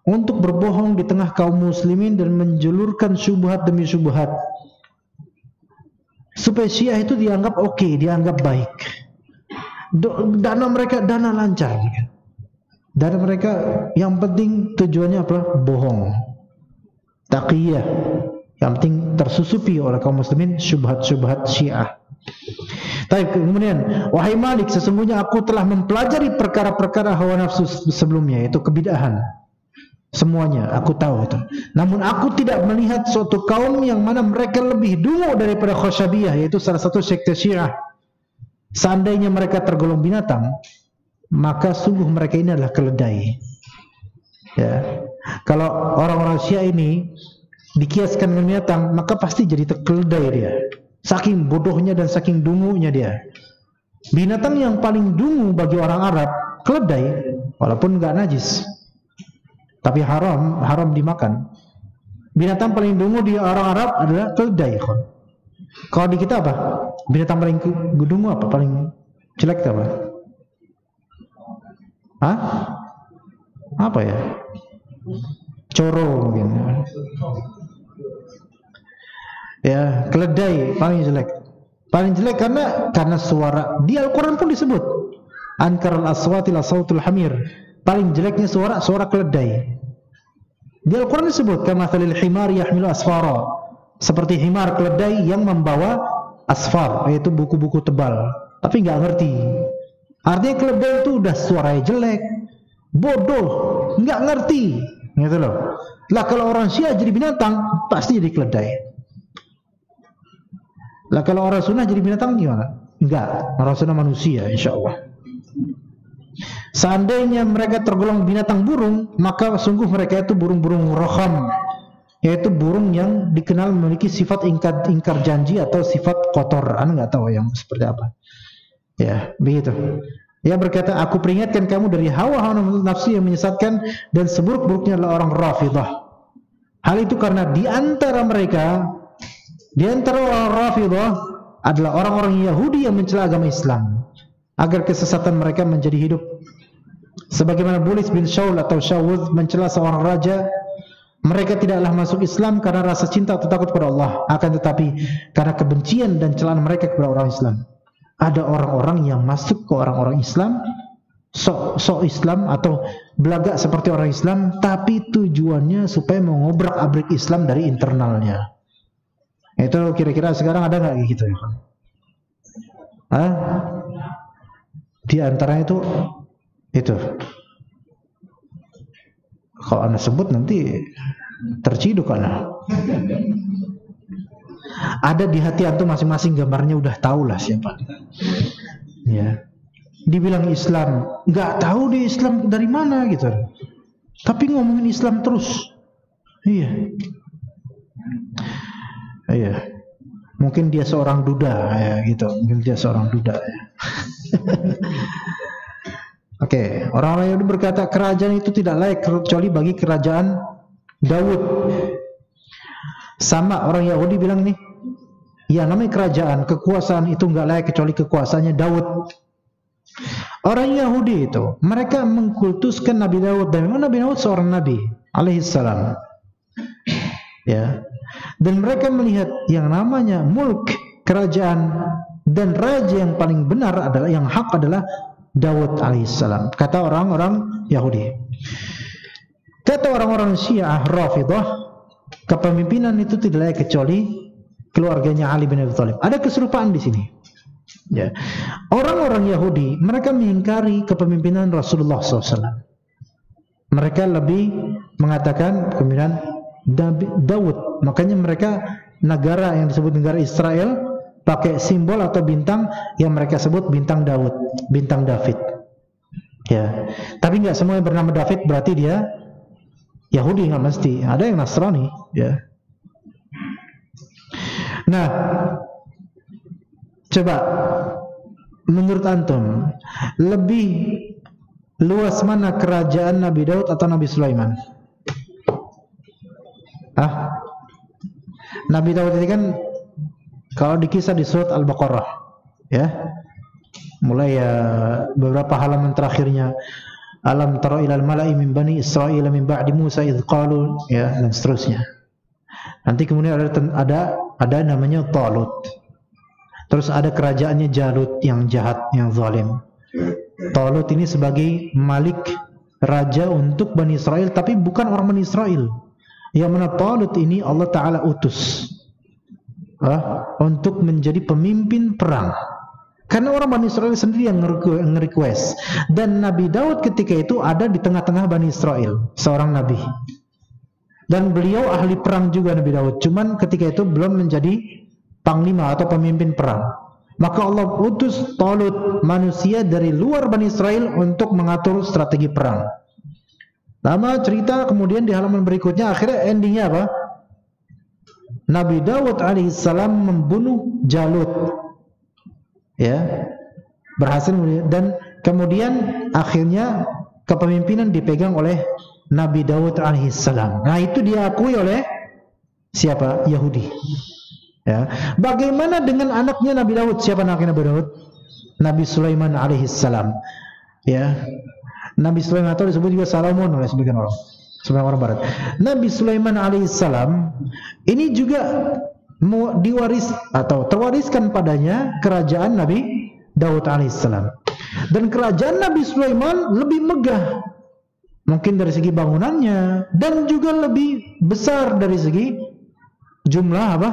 untuk berbohong di tengah kaum muslimin dan menjulurkan syubhat demi syubhat, supaya Syiah itu dianggap oke, dianggap baik. Dana mereka dana lancar. Dana mereka yang penting tujuannya apa? Bohong. Taqiyah. Yang penting tersusupi oleh kaum muslimin syubhat-syubhat Syiah. Tapi kemudian, wahai Malik, sesungguhnya aku telah mempelajari perkara-perkara hawa nafsu sebelumnya, yaitu kebid'ahan. Semuanya aku tahu itu. Namun aku tidak melihat suatu kaum yang mana mereka lebih dungu daripada Khashabiyah, yaitu salah satu sekte Syiah. Seandainya mereka tergolong binatang, maka sungguh mereka ini adalah keledai. Ya. Kalau orang-orang Syiah ini dikiaskan dengan binatang, maka pasti jadi keledai dia. Saking bodohnya dan saking dungunya dia. Binatang yang paling dungu bagi orang Arab, keledai, walaupun enggak najis, tapi haram dimakan. Binatang paling dungu di orang Arab adalah keledai. Kalau di kita apa? Binatang paling dungu apa? Paling jelek apa? Hah? Apa ya? Coro mungkin. Ya, keledai paling jelek. Paling jelek karena suara. Di Al-Quran pun disebut ankaral aswati la sautul hamir. Paling jeleknya suara keledai. Di Al-Quran disebut kamathalil himar yahmilu asfara. Seperti himar, keledai yang membawa asfar, yaitu buku-buku tebal, tapi nggak ngerti. Artinya keledai itu udah suaranya jelek, bodoh, nggak ngerti, gitu loh. Lah kalau orang Syiah jadi binatang, pasti jadi keledai. Lah kalau orang Sunnah jadi binatang gimana? Enggak, orang Sunnah manusia, insya Allah. Seandainya mereka tergolong binatang burung, maka sungguh mereka itu burung-burung roham, yaitu burung yang dikenal memiliki sifat ingkar janji atau sifat kotor. Anda nggak tahu yang seperti apa. Ya, begitu. Dia berkata, aku peringatkan kamu dari hawa nafsu yang menyesatkan dan seburuk-buruknya adalah orang Rafidah. Hal itu karena di antara orang Rafidah adalah orang-orang Yahudi yang mencela agama Islam agar kesesatan mereka menjadi hidup. Sebagaimana Bulis bin Shaul atau Syawuz mencela seorang raja, mereka tidaklah masuk Islam karena rasa cinta atau takut kepada Allah, akan tetapi karena kebencian dan celaan mereka kepada orang Islam. Ada orang-orang yang masuk ke orang-orang Islam, sok Islam atau belagak seperti orang Islam, tapi tujuannya supaya mengobrak-abrik Islam dari internalnya. Itu kira-kira sekarang ada nggak gitu ya? Hah? Di antaranya itu. Kalau Anda sebut nanti terciduk Anda. Ada di hati antum masing-masing, gambarnya udah tahu lah siapa. Ya. Dibilang Islam, nggak tahu dia Islam dari mana gitu. Tapi ngomongin Islam terus. Iya. Iya. Mungkin dia seorang duda ya gitu. Mungkin dia seorang duda ya. Oke, orang-orang Yahudi berkata kerajaan itu tidak layak kecuali bagi kerajaan Daud. Sama orang Yahudi bilang nih, ya namanya kerajaan, kekuasaan itu nggak layak kecuali kekuasaannya Daud. Orang Yahudi itu mereka mengkultuskan Nabi Daud, dan memang Nabi Daud seorang nabi alaihissalam. Ya. Dan mereka melihat yang namanya mulk, kerajaan dan raja yang paling benar adalah, yang hak adalah Daud alaihissalam, kata orang-orang Yahudi. Kata orang-orang Syiah Rafidah, kepemimpinan itu tidak layak kecuali keluarganya Ali bin Abi Thalib. Ada keserupaan di sini. Ya. Orang-orang Yahudi mereka mengingkari kepemimpinan Rasulullah SAW. Mereka lebih mengatakan kepemimpinan Daud. Makanya mereka negara yang disebut negara Israel pakai simbol atau bintang yang mereka sebut bintang Daud, bintang David. Ya, tapi nggak semua yang bernama David berarti dia Yahudi, nggak mesti. Ada yang Nasrani. Ya. Nah, coba menurut antum lebih luas mana kerajaan Nabi Daud atau Nabi Sulaiman? Nabi Daud ini kan kalau dikisah di surat Al-Baqarah, ya, mulai ya beberapa halaman terakhirnya, alam tara ilal mala'i min bani Israil min ba'di Musa idh qalu, ya, dan seterusnya. Nanti kemudian ada namanya Talut. Terus ada kerajaannya Jalut yang jahat, yang zalim. Talut ini sebagai malik, raja untuk Bani Israel, tapi bukan orang Bani Israel. Yang mana Talut ini Allah Ta'ala utus untuk menjadi pemimpin perang. Karena orang Bani Israel sendiri yang nge-request. Dan Nabi Daud ketika itu ada di tengah-tengah Bani Israel, seorang nabi. Dan beliau ahli perang juga, Nabi Daud. Cuman ketika itu belum menjadi panglima atau pemimpin perang. Maka Allah utus Talut, manusia dari luar Bani Israel, untuk mengatur strategi perang. Lama cerita, kemudian di halaman berikutnya akhirnya endingnya apa? Nabi Daud alaihissalam membunuh Jalut, ya, berhasil, dan kemudian akhirnya kepemimpinan dipegang oleh Nabi Daud alaihissalam. Nah, itu diakui oleh siapa? Yahudi. Ya. Bagaimana dengan anaknya Nabi Daud? Siapa anaknya Nabi Daud? Nabi Sulaiman alaihissalam. Ya, Nabi Sulaiman atau disebut juga Salomon oleh sebagian orang barat. Nabi Sulaiman alaihissalam ini juga diwaris atau terwariskan padanya kerajaan Nabi Daud alaihissalam. Dan kerajaan Nabi Sulaiman lebih megah, mungkin dari segi bangunannya, dan juga lebih besar dari segi jumlah apa?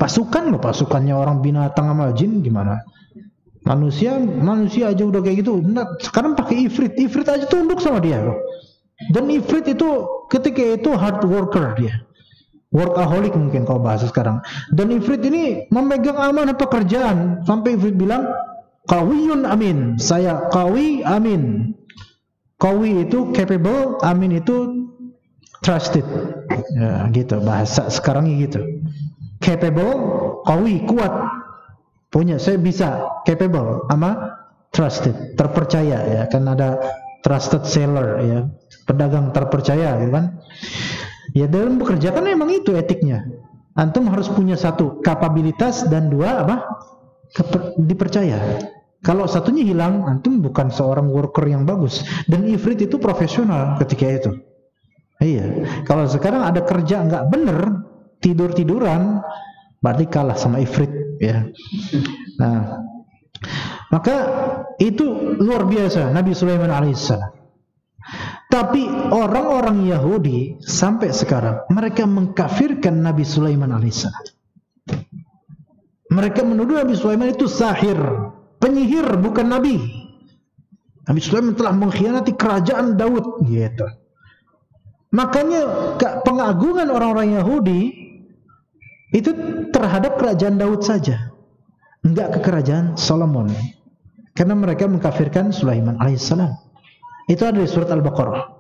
Pasukan. Pasukannya orang binatang sama jin gimana? Manusia aja udah kayak gitu. Nah, sekarang pakai ifrit aja tunduk sama dia, bro. Dan ifrit itu ketika itu hard worker dia, workaholic mungkin kalau bahasa sekarang. Dan ifrit ini memegang amanah pekerjaan sampai ifrit bilang qawiyun amin, saya qawi amin. Qawi itu capable, amin itu trusted, ya, gitu bahasa sekarangnya gitu. Capable, qawi, kuat, punya, saya bisa, capable, sama trusted, terpercaya, ya kan, ada trusted seller, ya, pedagang terpercaya, gitu kan. Ya, dalam bekerja kan memang itu etiknya. Antum harus punya satu kapabilitas dan dua apa? Dipercaya. Kalau satunya hilang, antum bukan seorang worker yang bagus. Dan ifrit itu profesional ketika itu. Iya. Kalau sekarang ada kerja nggak bener, tidur-tiduran, berarti kalah sama ifrit, ya. Nah, maka itu luar biasa Nabi Sulaiman alaihissalam. Tapi orang-orang Yahudi sampai sekarang mereka mengkafirkan Nabi Sulaiman alaihissalam. Mereka menuduh Nabi Sulaiman itu sahir, penyihir, bukan nabi. Nabi Sulaiman telah mengkhianati kerajaan Daud, gitu. Makanya pengagungan orang-orang Yahudi itu terhadap kerajaan Daud saja, enggak ke kerajaan Solomon, karena mereka mengkafirkan Sulaiman alaihissalam. Itu ada di surat Al-Baqarah.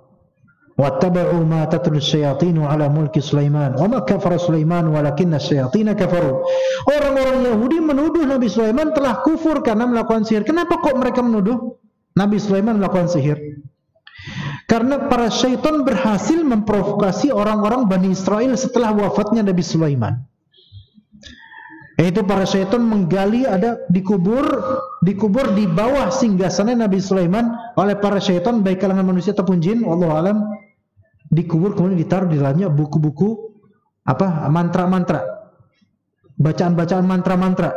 Wattaba'u ma tatlu syayatinu ala mulki Sulaiman wa ma kafara Sulaiman walakinna syayatina kafaru. Orang-orang Yahudi menuduh Nabi Sulaiman telah kufur karena melakukan sihir. Kenapa kok mereka menuduh Nabi Sulaiman melakukan sihir? Karena para syaitan berhasil memprovokasi orang-orang Bani Israel setelah wafatnya Nabi Sulaiman. Yaitu para syaitan menggali, ada dikubur di bawah singgasana Nabi Sulaiman oleh para syaitan baik kalangan manusia ataupun jin, wallahu alam. Dikubur kemudian ditaruh di dalamnya buku-buku apa? Mantra-mantra. Bacaan-bacaan mantra-mantra.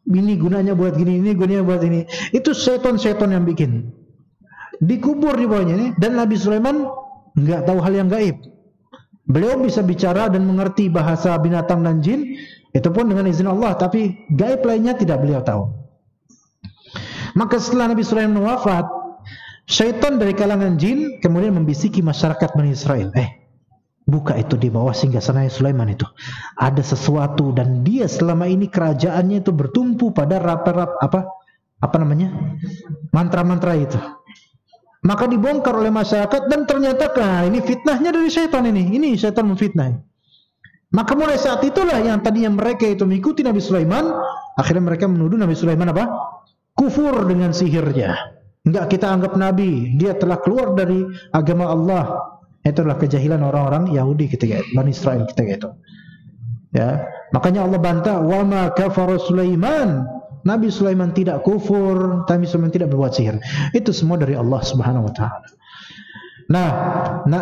Ini gunanya buat gini, ini gunanya buat ini. Itu syaitan-syaitan yang bikin. Dikubur di bawahnya ini, dan Nabi Sulaiman enggak tahu hal yang gaib. Beliau bisa bicara dan mengerti bahasa binatang dan jin, itu pun dengan izin Allah, tapi gaib lainnya tidak beliau tahu. Maka setelah Nabi Sulaiman wafat, syaitan dari kalangan jin kemudian membisiki masyarakat Bani Israel, buka itu di bawah singgasana Sulaiman itu. Ada sesuatu, dan dia selama ini kerajaannya itu bertumpu pada apa namanya? Mantra-mantra itu. Maka dibongkar oleh masyarakat, dan ternyata ini fitnahnya dari syaitan ini syaitan memfitnah. Maka mulai saat itulah yang tadinya mereka itu mengikuti Nabi Sulaiman, akhirnya mereka menuduh Nabi Sulaiman apa? Kufur dengan sihirnya. Enggak kita anggap nabi, dia telah keluar dari agama Allah. Itulah kejahilan orang-orang Yahudi ketika itu, Bani Israel ketika itu. Ya, makanya Allah bantah, wa ma kafara Sulaiman. Nabi Sulaiman tidak kufur, Nabi Sulaiman tidak berbuat sihir. Itu semua dari Allah Subhanahu wa taala. Nah,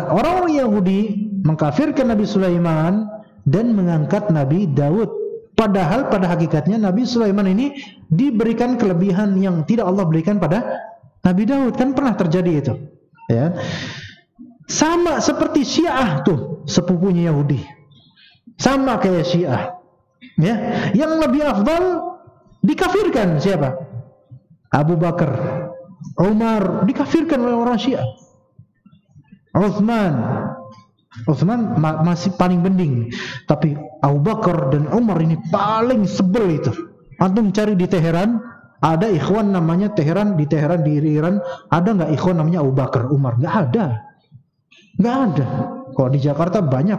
orang-orang Yahudi mengkafirkan Nabi Sulaiman dan mengangkat Nabi Daud. Padahal pada hakikatnya Nabi Sulaiman ini diberikan kelebihan yang tidak Allah berikan pada Nabi Daud. Kan pernah terjadi itu. Ya. Sama seperti Syiah tuh, sepupunya Yahudi. Sama kayak Syiah. Ya, yang lebih afdal dikafirkan siapa? Abu Bakar, Umar dikafirkan oleh orang Syiah. Utsman masih paling mending, tapi Abu Bakar dan Umar ini paling sebel itu. Antum cari di Teheran, ada ikhwan namanya Teheran, di Iran, ada nggak ikhwan namanya Abu Bakar, Umar? Nggak ada. Kalau di Jakarta banyak,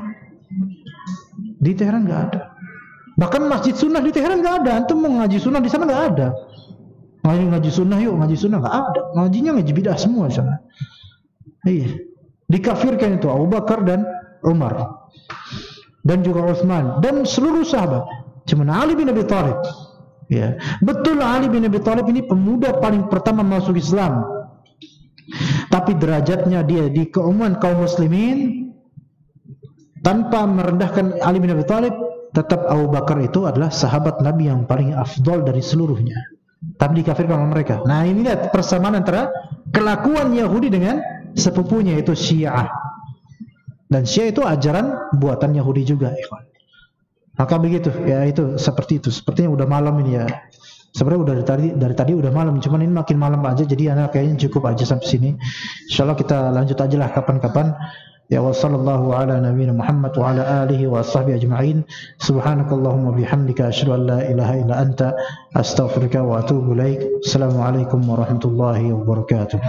di Teheran nggak ada. Bahkan masjid sunnah di Teheran nggak ada. Antum mau ngaji sunnah di sana nggak ada. Ngaji sunnah yuk, ngaji sunnah nggak ada. Ngajinya ngaji bidah semua di sana. Iya. Dikafirkan itu Abu Bakar dan Umar dan juga Utsman dan seluruh sahabat. Cuma Ali bin Abi Thalib. Ya, betul Ali bin Abi Thalib ini pemuda paling pertama masuk Islam. Tapi derajatnya dia di keumuman kaum muslimin, tanpa merendahkan Ali bin Abi Thalib, tetap Abu Bakar itu adalah sahabat Nabi yang paling afdol dari seluruhnya. Tapi dikafirkan oleh mereka. Nah, ini lihat persamaan antara kelakuan Yahudi dengan sepupunya itu Syiah. Dan Syiah itu ajaran buatan Yahudi juga, ikhwan. Maka begitu, ya itu seperti itu. Sepertinya udah malam ini ya. Sebenarnya udah dari tadi udah malam, cuman ini makin malam aja, jadi anak kayaknya cukup aja sampai sini. Insyaallah kita lanjut aja lah kapan-kapan. Ya wassallallahu ala nabiyina Muhammad wa ala alihi wa sahbihi ajma'in. Subhanakallahumma bihamdika asyhadu an la ilaha illa anta astaghfiruka wa atubu ilaik. Assalamualaikum warahmatullahi wabarakatuh.